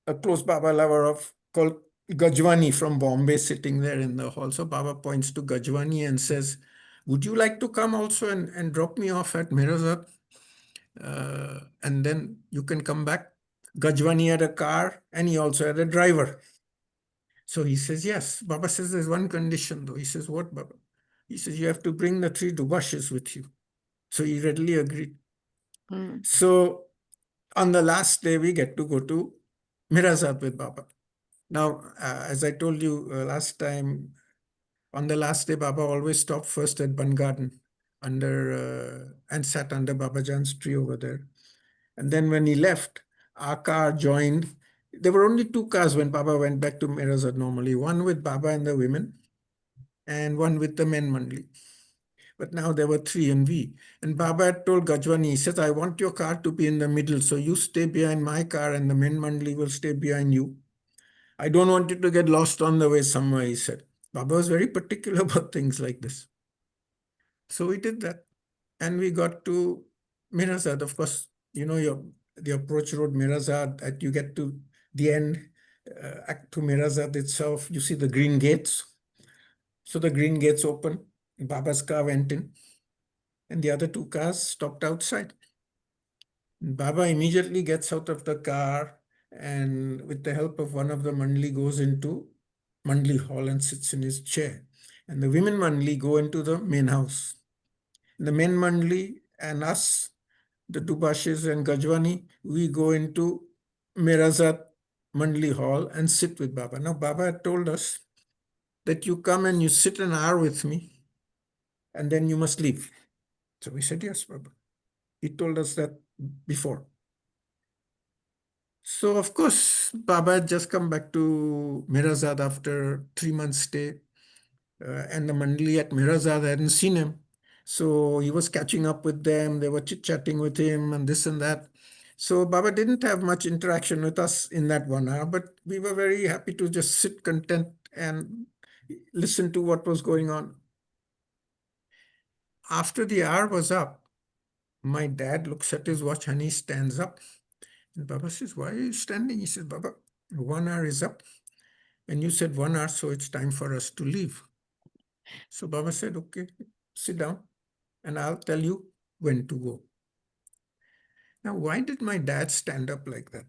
a close Baba lover of called Gajwani from Bombay sitting there in the hall. So Baba points to Gajwani and says, "Would you like to come also and drop me off at Mirazat? And then you can come back." Gajwani had a car and he also had a driver. So he says, "Yes." Baba says, "There's one condition though." He says, "What, Baba?" He says, "You have to bring the 3 Dubashes with you." So he readily agreed. Mm. So on the last day, we get to go to Mirazat with Baba. Now, as I told you last time, on the last day, Baba always stopped first at Ban Garden and sat under Baba Jan's tree over there. And then when he left, our car joined. There were only 2 cars when Baba went back to Mirazat normally, one with Baba and the women, and one with the men Mandli. But now there were 3 and we. And Baba had told Gajwani, he says, "I want your car to be in the middle. So you stay behind my car and the men Mandli will stay behind you. I don't want you to get lost on the way somewhere," he said. Baba was very particular about things like this. So we did that. And we got to Mirazad. Of course, the approach road Mirazad, that you get to the end, to Mirazad itself, you see the green gates. So the green gates open. Baba's car went in, and the other 2 cars stopped outside. Baba immediately gets out of the car and, with the help of one of the Mandli, goes into Mandli hall and sits in his chair. And the women Mandli go into the main house. The men Mandli and us, the Dubashes and Gajwani, we go into Mirazat Mandli Hall and sit with Baba. Now, Baba had told us that you come and you sit an hour with me and then you must leave. So we said, yes, Baba. He told us that before. So, of course, Baba had just come back to Mirazad after 3 months stay. And the Mandli at Mirazad hadn't seen him. So he was catching up with them. They were chit-chatting with him and this and that. So Baba didn't have much interaction with us in that 1 hour, but we were very happy to just sit content and listen to what was going on. After the hour was up, my dad looks at his watch and he stands up. And Baba says, why are you standing? He says, Baba, 1 hour is up. And you said 1 hour, so it's time for us to leave. So Baba said, okay, sit down and I'll tell you when to go. Now, why did my dad stand up like that?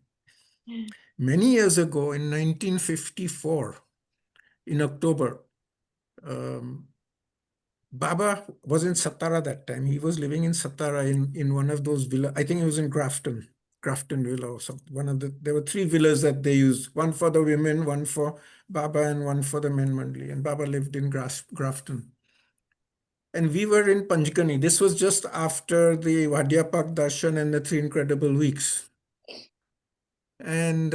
Many years ago in 1954, in October, um, Baba was in Satara that time. He was living in Satara in one of those villas. I think it was in Grafton Villa or something. There were three villas that they used, one for the women, one for Baba, and one for the men Mandli. And Baba lived in Grafton. And we were in Panchgani. This was just after the Vadyapak Darshan and the Three Incredible Weeks. And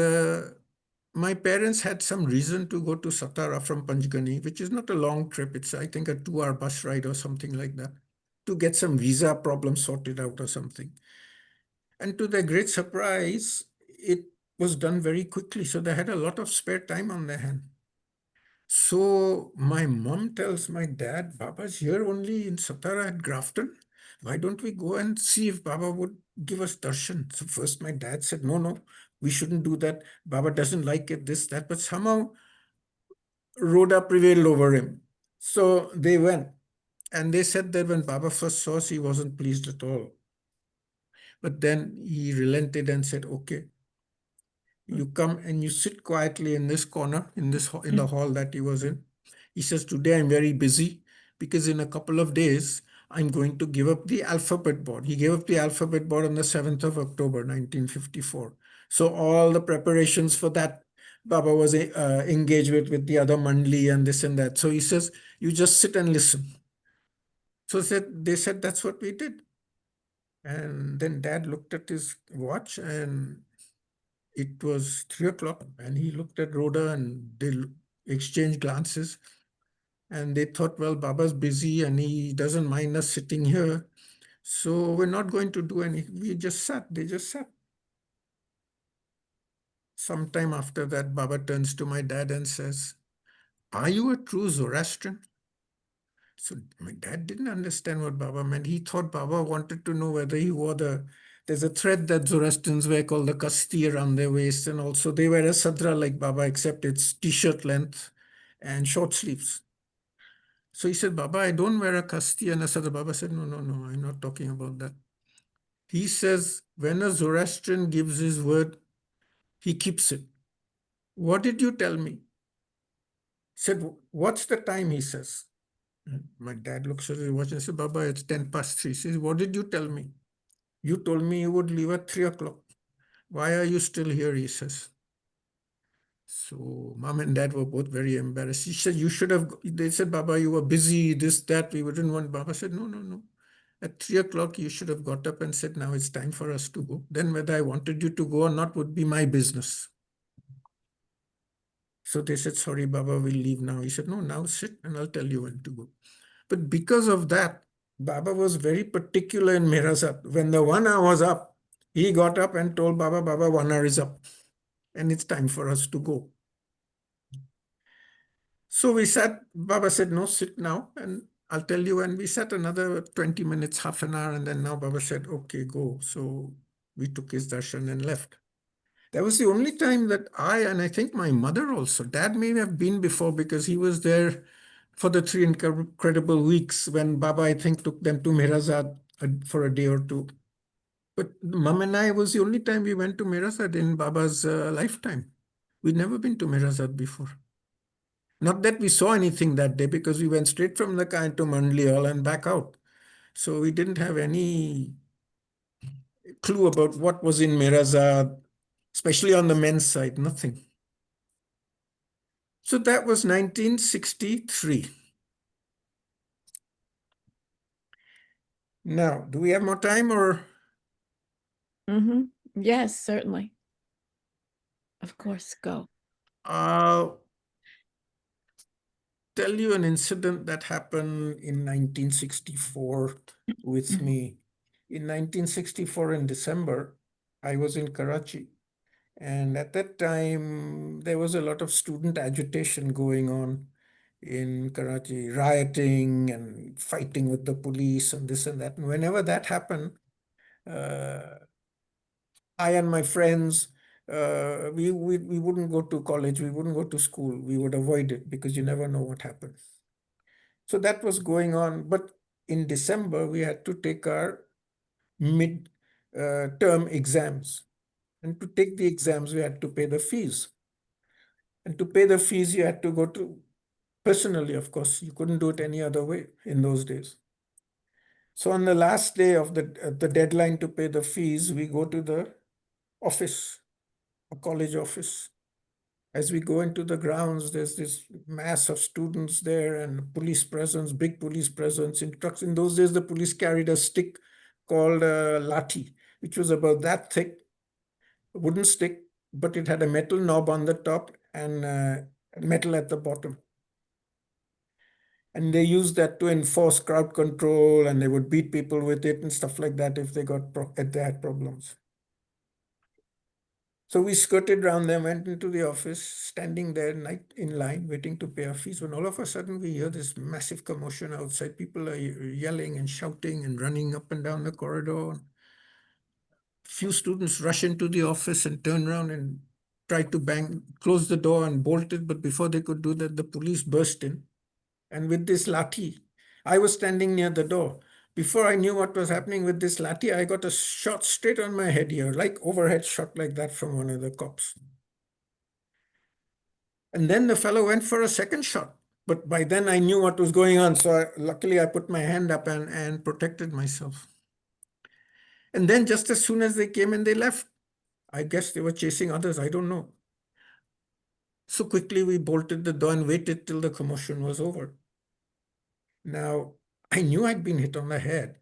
my parents had some reason to go to Satara from Panchgani, which is not a long trip. It's, I think, a 2 hour bus ride or something like that, to get some visa problem sorted out or something. And to their great surprise, it was done very quickly. So they had a lot of spare time on their hand. So my mom tells my dad, Baba's here only in Satara at Grafton. Why don't we go and see if Baba would give us darshan? So first my dad said, no, we shouldn't do that. Baba doesn't like it, this, that. But somehow Rhoda prevailed over him. So they went. And they said that when Baba first saw us, he wasn't pleased at all. But then he relented and said, okay, you come and you sit quietly in this corner, in the hall that he was in. He says, today I'm very busy because in a couple of days, I'm going to give up the alphabet board. He gave up the alphabet board on the 7th of October, 1954. So all the preparations for that, Baba was engaged with the other Mandli and this and that. So he says, you just sit and listen. So they said, that's what we did. And then Dad looked at his watch and it was 3 o'clock, and he looked at Rhoda and they exchanged glances. And they thought, well, Baba's busy and he doesn't mind us sitting here. So we're not going to do anything. We just sat. They just sat. Sometime after that, Baba turns to my dad and says, are you a true Zoroastrian? So my dad didn't understand what Baba meant. He thought Baba wanted to know whether he wore there's a thread that Zoroastrians wear called the kasti around their waist. And also they wear a sadra like Baba, except it's t-shirt length and short sleeves. So he said, Baba, I don't wear a kasti and a sadra. Baba said, no, I'm not talking about that. He says, when a Zoroastrian gives his word, he keeps it. What did you tell me? He said, what's the time? He says. My dad looks at his watch and says, Baba, it's 10 past 3. He says, what did you tell me? You told me you would leave at 3 o'clock. Why are you still here? He says. So mom and dad were both very embarrassed. He said, you should have, they said, Baba, you were busy, this, that. We wouldn't want. Baba said, no. At 3 o'clock, you should have got up and said, now it's time for us to go. Then whether I wanted you to go or not would be my business. So they said, sorry, Baba, we'll leave now. He said, no, now sit and I'll tell you when to go. But because of that, Baba was very particular in Mirasat. When the 1 hour was up, he got up and told Baba, 1 hour is up and it's time for us to go. So we sat, Baba said, no, sit now and I'll tell you. And we sat another 20 minutes, half an hour. And then now Baba said, okay, go. So we took his darshan and left. That was the only time that and I think my mother also, Dad may have been before because he was there for the Three Incredible Weeks when Baba, I think, took them to Mirazad for a day or two. But Mom and I was the only time we went to Mirazad in Baba's lifetime. We'd never been to Mirazad before. Not that we saw anything that day because we went straight from the car to Mandli Hall and back out. So we didn't have any clue about what was in Mirazad. especially on the men's side, nothing. So that was 1963. Now, do we have more time or? Mm-hmm. Yes, certainly. Of course, go. I'll tell you an incident that happened in 1964 with me. In 1964, in December, I was in Karachi. And at that time, there was a lot of student agitation going on in Karachi, rioting and fighting with the police and this and that. And whenever that happened, uh, I and my friends, we wouldn't go to college, we wouldn't go to school, we would avoid it because you never know what happens. So that was going on. But in December, we had to take our mid term exams. And to take the exams, we had to pay the fees. And to pay the fees, you had to go to personally, of course. You couldn't do it any other way in those days. So on the last day of the deadline to pay the fees, we go to the office, a college office. As we go into the grounds, there's this mass of students there and police presence, big police presence in trucks. In those days, the police carried a stick called a lathi, which was about that thick, a wooden stick, but it had a metal knob on the top and metal at the bottom. And they used that to enforce crowd control, and they would beat people with it and stuff like that if if they had problems. So we skirted around them, went into the office, standing there night in line, waiting to pay our fees. When all of a sudden we hear this massive commotion outside. People are yelling and shouting and running up and down the corridor. Few students rush into the office and turn around and try to close the door and bolt it. But before they could do that, the police burst in. And with this lathi, I was standing near the door. Before I knew what was happening with this lathi, I got a shot straight on my head here, like overhead shot like that from one of the cops. And then the fellow went for a second shot. But by then I knew what was going on. So luckily I put my hand up and protected myself. And then just as soon as they came in, they left. I guess they were chasing others. I don't know. So quickly we bolted the door and waited till the commotion was over. Now, I knew I'd been hit on the head,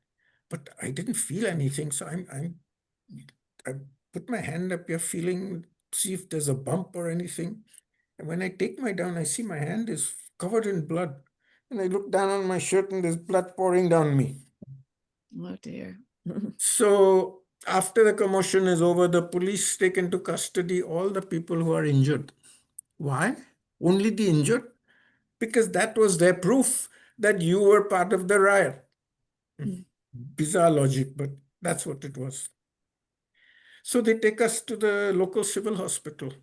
but I didn't feel anything. So I put my hand up here feeling, see if there's a bump or anything. And when I take my down, I see my hand is covered in blood. And I look down on my shirt and there's blood pouring down me. Oh dear. So after the commotion is over, the police take into custody all the people who are injured. Why? Only the injured? Because that was their proof that you were part of the riot. Bizarre logic, but that's what it was. So they take us to the local civil hospital,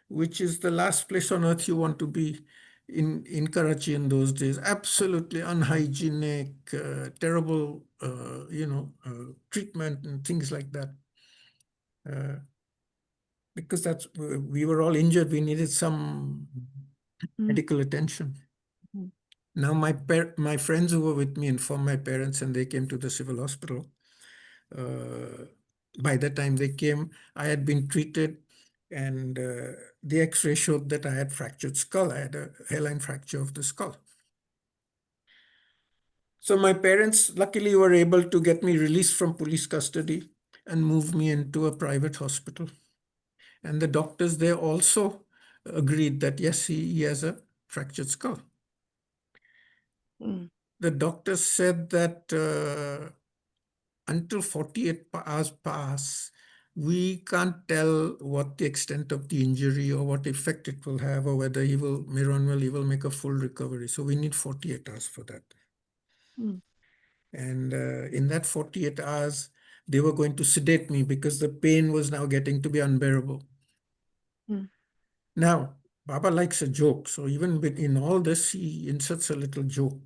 which is the last place on earth you want to be in Karachi in those days. Absolutely unhygienic, terrible, treatment and things like that. Because we were all injured, we needed some medical attention. Now my friends who were with me informed my parents, and they came to the civil hospital. By the time they came, I had been treated, and the X-ray showed that I had fractured skull. I had a hairline fracture of the skull. So my parents luckily were able to get me released from police custody and move me into a private hospital. And the doctors there also agreed that yes, he has a fractured skull. The doctors said that until 48 hours pass, we can't tell what the extent of the injury or what effect it will have, or whether Merwan will make a full recovery. So we need 48 hours for that. And in that 48 hours, they were going to sedate me because the pain was now getting to be unbearable. Now, Baba likes a joke. So even in all this, he inserts a little joke.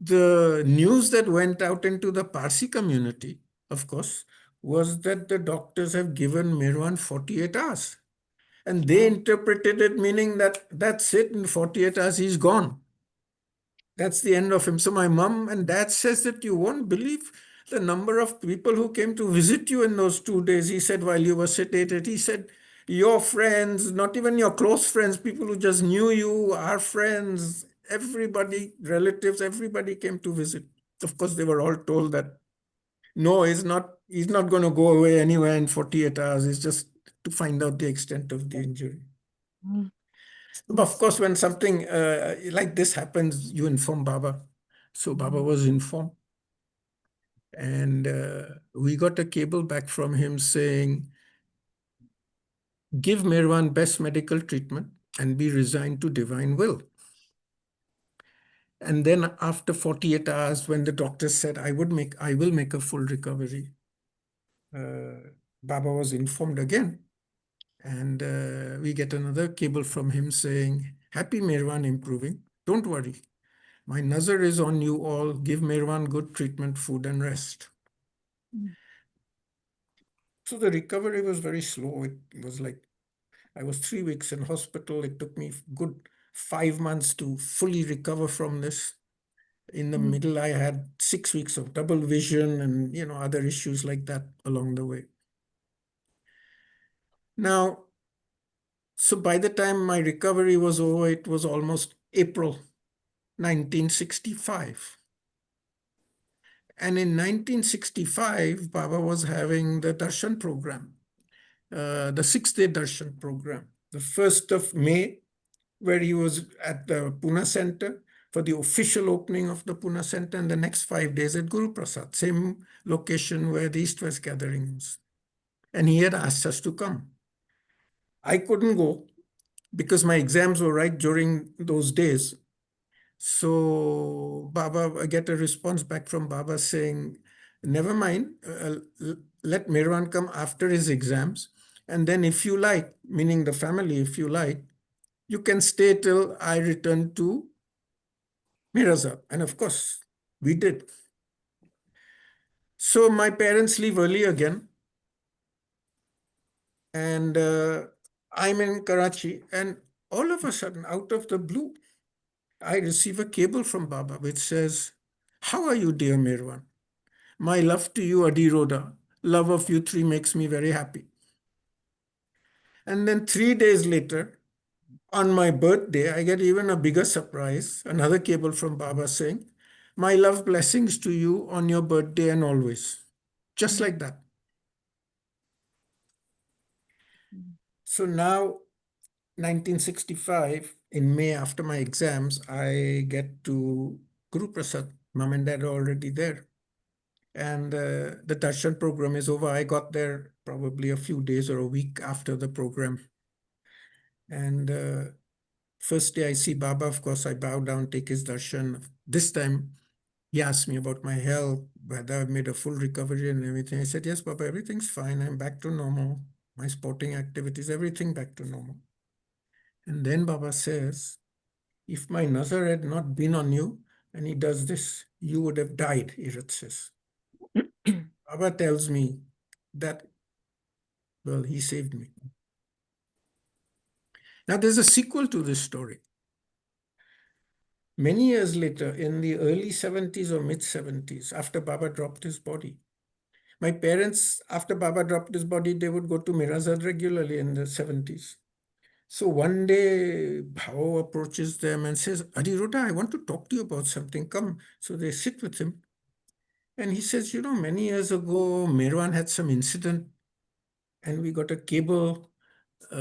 The news that went out into the Parsi community, of course, was that the doctors have given Mirwan 48 hours. And they interpreted it meaning that that's it, in 48 hours he's gone. That's the end of him. So my mom and dad says that you won't believe The number of people who came to visit you in those 2 days, he said, while you were sedated, he said, your friends, not even your close friends, people who just knew you, our friends, everybody, relatives, everybody came to visit. Of course, they were all told that no, he's not going to go away anywhere in 48 hours. It's just to find out the extent of the injury. Mm. But of course, when something like this happens, you inform Baba. So Baba was informed. And we got a cable back from him saying, give Merwan best medical treatment and be resigned to divine will. And then after 48 hours, when the doctor said, I will make a full recovery, Baba was informed again. And we get another cable from him saying, happy Merwan improving. Don't worry. My nazar is on you all. Give Merwan good treatment, food, and rest. So the recovery was very slow. It was like I was 3 weeks in hospital. It took me good 5 months to fully recover from this. In the middle, I had 6 weeks of double vision and other issues like that along the way. Now, so by the time my recovery was over, it was almost April 1965. And in 1965, Baba was having the Darshan program, the 6-day Darshan program. The 1st of May, where he was at the Pune Center for the official opening of the Pune Center, and the next 5 days at Guru Prasad, same location where the East-West gathering was. And he had asked us to come. I couldn't go because my exams were right during those days. So I get a response back from Baba saying, never mind, let Merwan come after his exams. And then if you like, meaning the family, if you like, you can stay till I return to Mirazab. And of course, we did. So my parents leave early again. And I'm in Karachi. And all of a sudden, out of the blue, I receive a cable from Baba which says, how are you, dear Mirwan? My love to you, Adiroda. Love of you three makes me very happy. And then 3 days later, on my birthday, I get even a bigger surprise. Another cable from Baba saying, my love blessings to you on your birthday and always. Just like that. So now, 1965, in May after my exams, I get to Guru Prasad. Mom and dad are already there. And the darshan program is over. I got there probably a few days or a week after the program. And first day I see Baba, of course, I bow down, take his darshan. This time he asked me about my health, whether I've made a full recovery and everything. I said, yes, Baba, everything's fine. I'm back to normal. My sporting activities, everything back to normal. And then Baba says, if my nazar had not been on you, and he does this, you would have died, Irat says. Baba tells me that, well, he saved me. Now, there's a sequel to this story. Many years later, in the early 70s or mid 70s, after Baba dropped his body, my parents, after Baba dropped his body, they would go to Mirazad regularly in the 70s. So one day, Bhao approaches them and says, Adiroda, I want to talk to you about something. Come. So they sit with him. And he says, many years ago, Merwan had some incident and we got a cable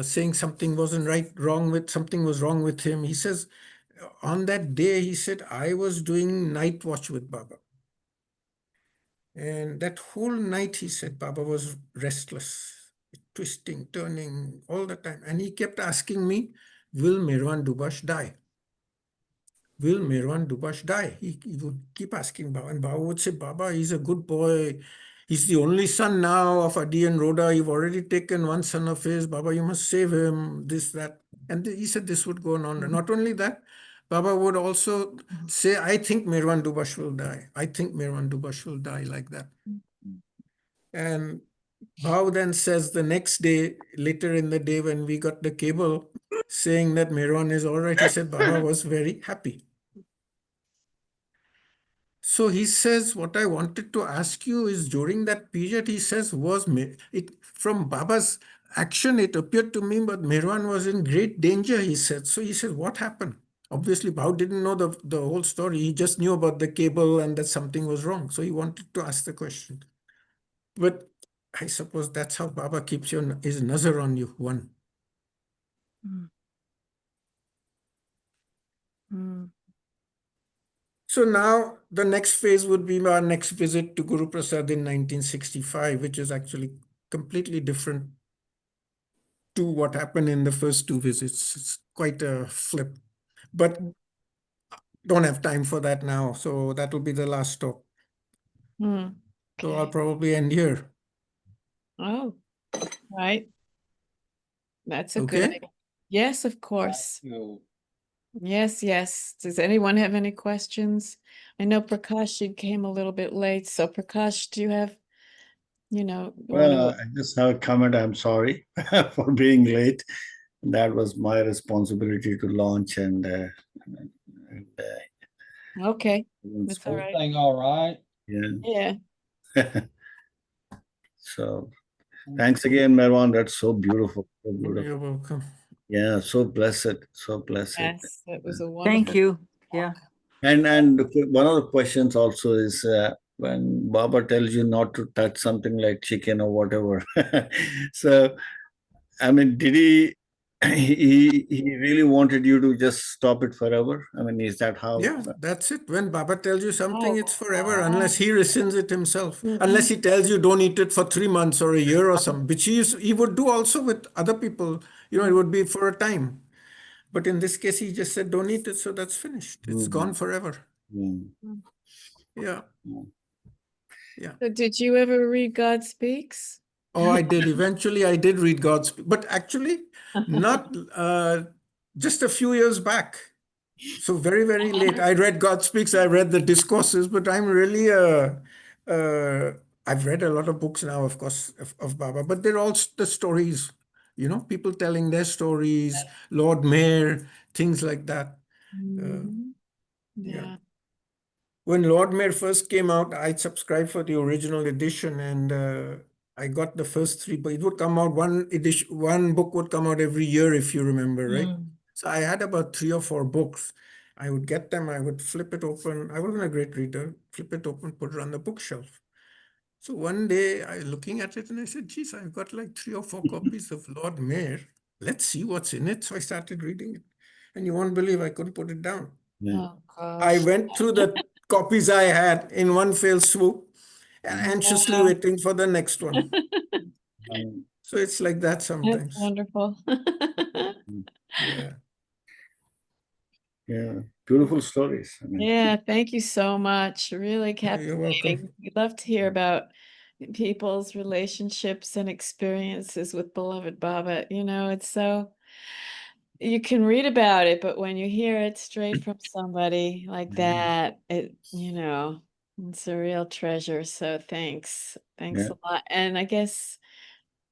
saying something wasn't right, something was wrong with him. He says, on that day, he said, I was doing night watch with Baba. And that whole night, he said, Baba was restless, twisting, turning all the time. And he kept asking me, will Merwan Dubash die? Will Merwan Dubash die? He would keep asking Baba. And Baba would say, Baba, he's a good boy. He's the only son now of Adi and Rhoda. You've already taken one son of his. Baba, you must save him, this, that. And he said this would go on. And not only that, Baba would also say, I think Merwan Dubash will die. I think Merwan Dubash will die, like that. And Bhav then says the next day, later in the day when we got the cable saying that Merwan is all right, he said Baba was very happy. So he says, what I wanted to ask you is during that period, he says, it from Baba's action, it appeared to me, but Merwan was in great danger, he said. So he said, what happened? Obviously, Bhau didn't know the whole story. He just knew about the cable and that something was wrong. So he wanted to ask the question. But I suppose that's how Baba keeps his nazar on you, one. Mm. Mm. So now the next phase would be our next visit to Guru Prasad in 1965, which is actually completely different to what happened in the first two visits. It's quite a flip, but don't have time for that now. So that will be the last talk. Mm. So I'll Okay. probably end here. Oh, right. That's a good Okay. idea. Yes, of course. Yes, yes. Does anyone have any questions? I know Prakash, you came a little bit late. So Prakash, do you have, want Well, to? I just have a comment. I'm sorry for being late. That was my responsibility to launch and Okay, everyone's that's all fault. right. Everything all right? Yeah. So thanks again, Merwan. That's so beautiful. So beautiful. You're welcome. Yeah, so blessed. So blessed. Yes, that was a Thank wonderful you. Yeah. talk. And one of the questions also is when Baba tells you not to touch something like chicken or whatever. So, I mean, did he, he really wanted you to just stop it forever? I mean, is that how? Yeah, that's it. When Baba tells you something, Oh, it's forever, wow. unless he rescinds it himself. Unless Mhm. he tells you don't eat it for 3 months or a year or something, which he would do also with other people. It would be for a time. But in this case, he just said, don't eat it. So that's finished. It's Mm, gone forever. mm, Yeah. mm. Yeah. So did you ever read God Speaks? Oh, I did. Eventually, I did read God's, but actually, not just a few years back. So very, very late. I read God Speaks. I read the discourses, but I'm really I've read a lot of books now, of course, of Baba, but they're all the stories. People telling their stories, Lord Mayor, things like that. Mhm. Yeah. Yeah. When Lord Mayor first came out, I subscribed for the original edition, and I got the first three. But it would come out one book would come out every year, if you remember, right? So I had about 3 or 4 books. I would get them. I would flip it open. I wasn't a great reader. Flip it open, put it on the bookshelf. So one day I was looking at it and I said, geez, I've got like 3 or 4 copies of Lord Mayor. Let's see what's in it. So I started reading it. And you won't believe I couldn't put it down. Yeah. Oh, I gosh. went through the copies I had in one fell swoop, Mm, anxiously Wow. waiting for the next one. mm, So it's like that That's sometimes. wonderful. mm. Yeah. Yeah, beautiful stories. I mean, Yeah, thank you so much. Really You're welcome. captivating. We'd love to hear about people's relationships and experiences with beloved Baba. It's so you can read about it, but when you hear it straight from somebody like that, it's a real treasure. So thanks. Thanks yeah. a lot. And I guess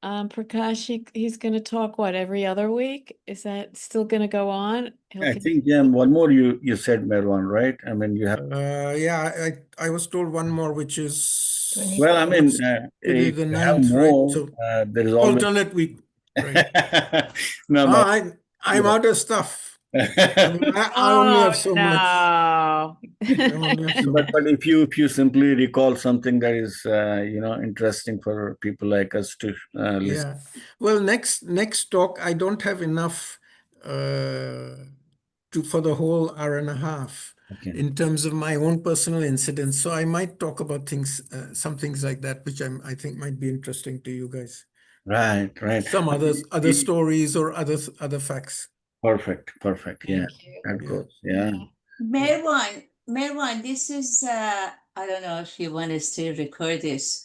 Prakash, he's going to talk what, every other week? Is that still going to go on? He'll I continue. think, yeah, one more you said, Merwan, right? I mean, you have, Yeah, I was told one more, which is well, I mean, today if the you have 9th, right? more, So there is always, alternate week, right? no, Ah, no, I'm yeah. out of stuff. I only Oh, have so much. no. I only have so But much. if you simply recall something that is interesting for people like us to listen. Yeah. Well, next talk, I don't have enough for the whole hour and a half Okay. in terms of my own personal incidents. So I might talk about some things like that, which I think might be interesting to you guys. Right, right. Some other stories or other facts. Perfect. Yeah, Thank you. that Yeah. goes. Yeah. Merwan, this is, I don't know if you want to still record this,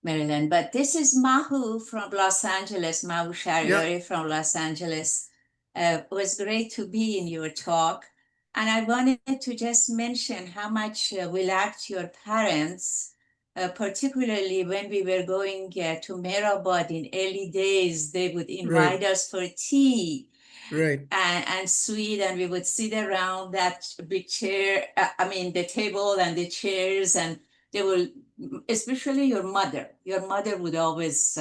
Maryland, but this is Mahu from Los Angeles, Mahu Yeah. Shariari from Los Angeles. It was great to be in your talk. And I wanted to just mention how much we lacked your parents, particularly when we were going to Mehrabad in early days. They would Right. invite us for tea. Right. and sweet, and we would sit around that big chair, the table and the chairs, and they will, especially your mother. Your mother would always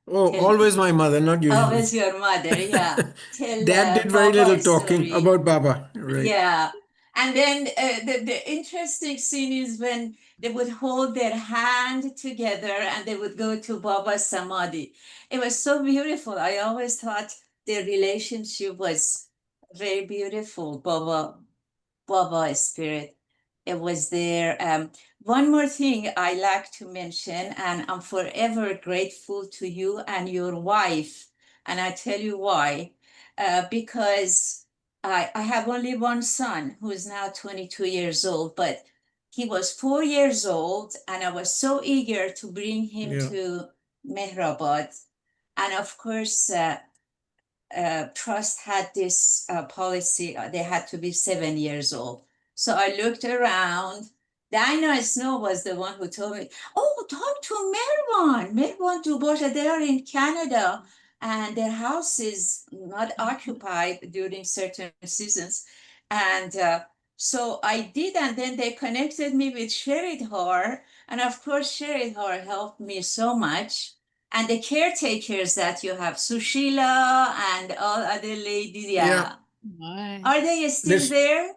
Oh, tell, always my mother, not usually. always your mother, yeah, tell Dad did very Baba little a talking story. about Baba. Right. Yeah. And then the interesting scene is when they would hold their hand together and they would go to Baba's Samadhi. It was so beautiful. I always thought their relationship was very beautiful. Baba spirit. It was there. One more thing I like to mention, and I'm forever grateful to you and your wife. And I tell you why. Because I have only one son who is now 22 years old, but he was 4 years old, and I was so eager to bring him Yeah. to Mehrabad. And of course, trust had this policy, they had to be 7 years old. So I looked around. Dinah Snow was the one who told me, oh, talk to Merwan Dubash. They are in Canada and their house is not occupied during certain seasons. And so I did, and then they connected me with Sheridhar. And of course, Sheridhar helped me so much. And the caretakers that you have, Sushila and all other ladies, yeah. My. Are they still This- there?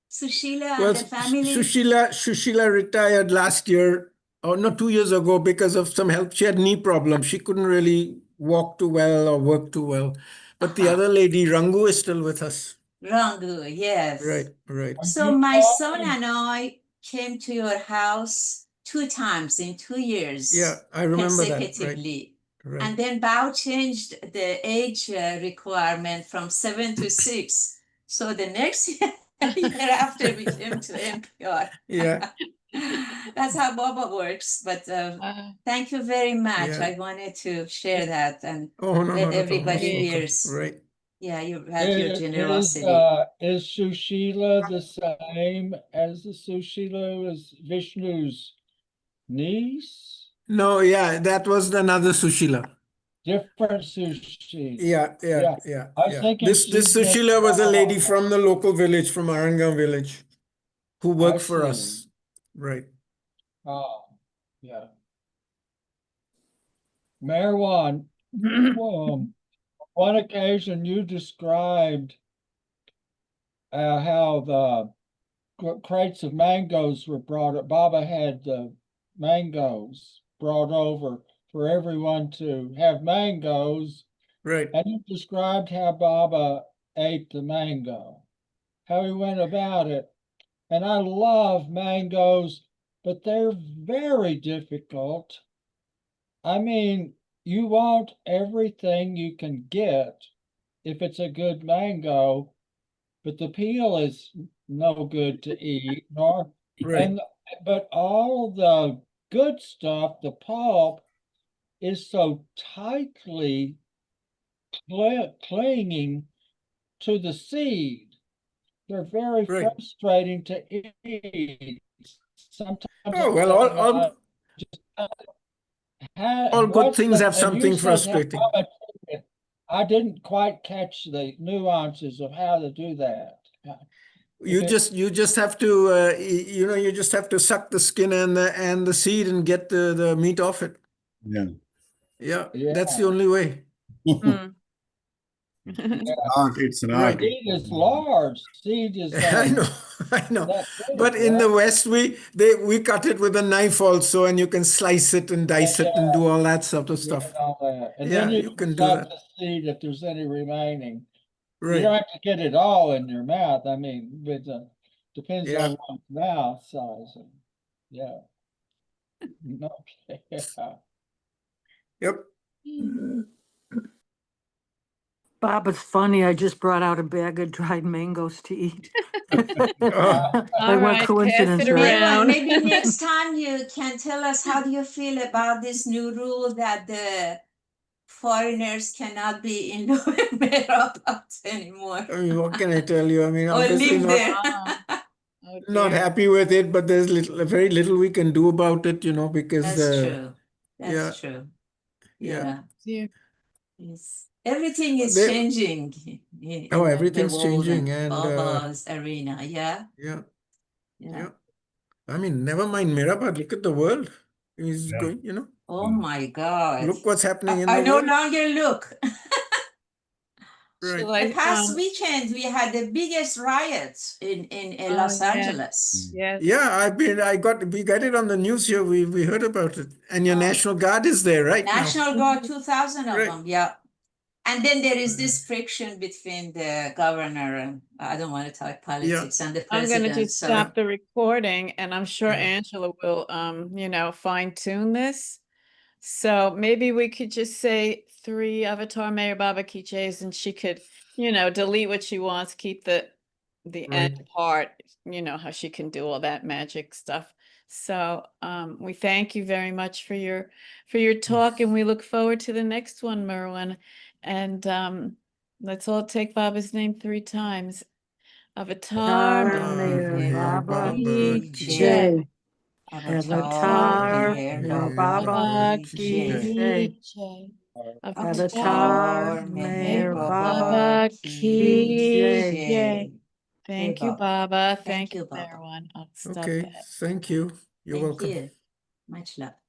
Sushila Well, and the family? Sushila retired last year, or not 2 years ago, because of some health. She had knee problems. She couldn't really walk too well or work too well. But the Uh-huh. other lady, Rangu, is still with us. Rangu, yes. Right, right. So my son and I came to your house 2 times in 2 years. Yeah, I remember that. Right, consecutively. right. And then Bao changed the age requirement from 7 to 6. So the next year after we came to NPR. Yeah, That's how Baba works. But Uh, thank you very much. Yeah. I wanted to share that and Oh, no, let not at all. everybody Most welcome. hears. Right. Yeah, you have your generosity. Is Sushila the same as the Sushila who is Vishnu's niece? No, yeah, that was another Sushila. Different sushi. Yeah. I was thinking This she's Sushila was a lady Nepal. from the local village, from Arangam village, who worked for see. us. Right. Oh, yeah. Merwan, one occasion you described how the crates of mangoes were brought up. Baba had the mangoes brought over for everyone to have mangoes. Right. And you described how Baba ate the mango, how he went about it. And I love mangoes, but they're very difficult. I mean, you want everything you can get if it's a good mango, but the peel is no good to eat, nor Right. but all the good stuff, the pulp, is so tightly clinging to the seed. They're very Right. frustrating to eat. Sometimes Oh, well, all good things have and you something said how frustrating. Baba did it. I didn't quite catch the nuances of how to do that. You just have to you just have to suck the skin and the seed and get the meat off it. Yeah. Yeah, Yeah. that's the only way. mm. It's an Right. art. Seed is large. Seed is I know. that big, But in right? the West, we cut it with a knife also, and you can slice it and dice it and do all that sort of stuff. And all that. And Yeah, then you can do suck that. the seed if there's any remaining. You Right. don't have to get it all in your mouth. I mean, it depends Yeah. on one's mouth size. Yeah. Okay. Yep. Bob, it's funny. I just brought out a bag of dried mangoes to eat. Oh. What All a right, pass coincidence, it right? around. Maybe next time you can tell us how do you feel about this new rule that the foreigners cannot be in Mehrabad anymore I mean, what can I tell you? I mean, or obviously live not there. Oh, not dear. happy with it, but there's very little we can do about it, because That's true. That's yeah. true. Yeah. Yeah. Dear. Yes. Everything is They- changing. in Oh, the everything's world changing, and and Baba's arena. Yeah, yeah, yeah. yeah. I mean, never mind Mirabad. Look at the world. He's Yeah. going, you know. Oh my God. Look what's happening in I the no world. longer look. Right. Shall The I, past weekend, we had the biggest riots in Oh, Los yeah. Angeles. yes. Yeah, we got it on the news here. We heard about it. And your Oh. National Guard is there right now. National Guard, 2,000 of Right. them, yeah. And then there is this friction between the governor and I don't want to talk politics and the I'm gonna president. just So stop the recording and I'm sure Yeah. Angela will, fine tune this. So maybe we could just say 3 Avatar Mayor Baba Ki Jays and she could, delete what she wants, keep the end Right. part, how she can do all that magic stuff. So we thank you very much for your talk and we look forward to the next one, Merwan. And let's all take Baba's name 3 times. Avatar Mayor Mayor Baba Ki Ki Jai. Jai. Avatar Avatar Mayor Baba Baba Ki Ki Jai. Jai. Avatar Mayor Mayor Baba Baba Ki Jai. Jai. Thank Hey, you, Baba. Baba. Thank Thank you, you, Baba. Merwan. I'll stop Okay. that. Thank you. You're Thank welcome. you. Much love.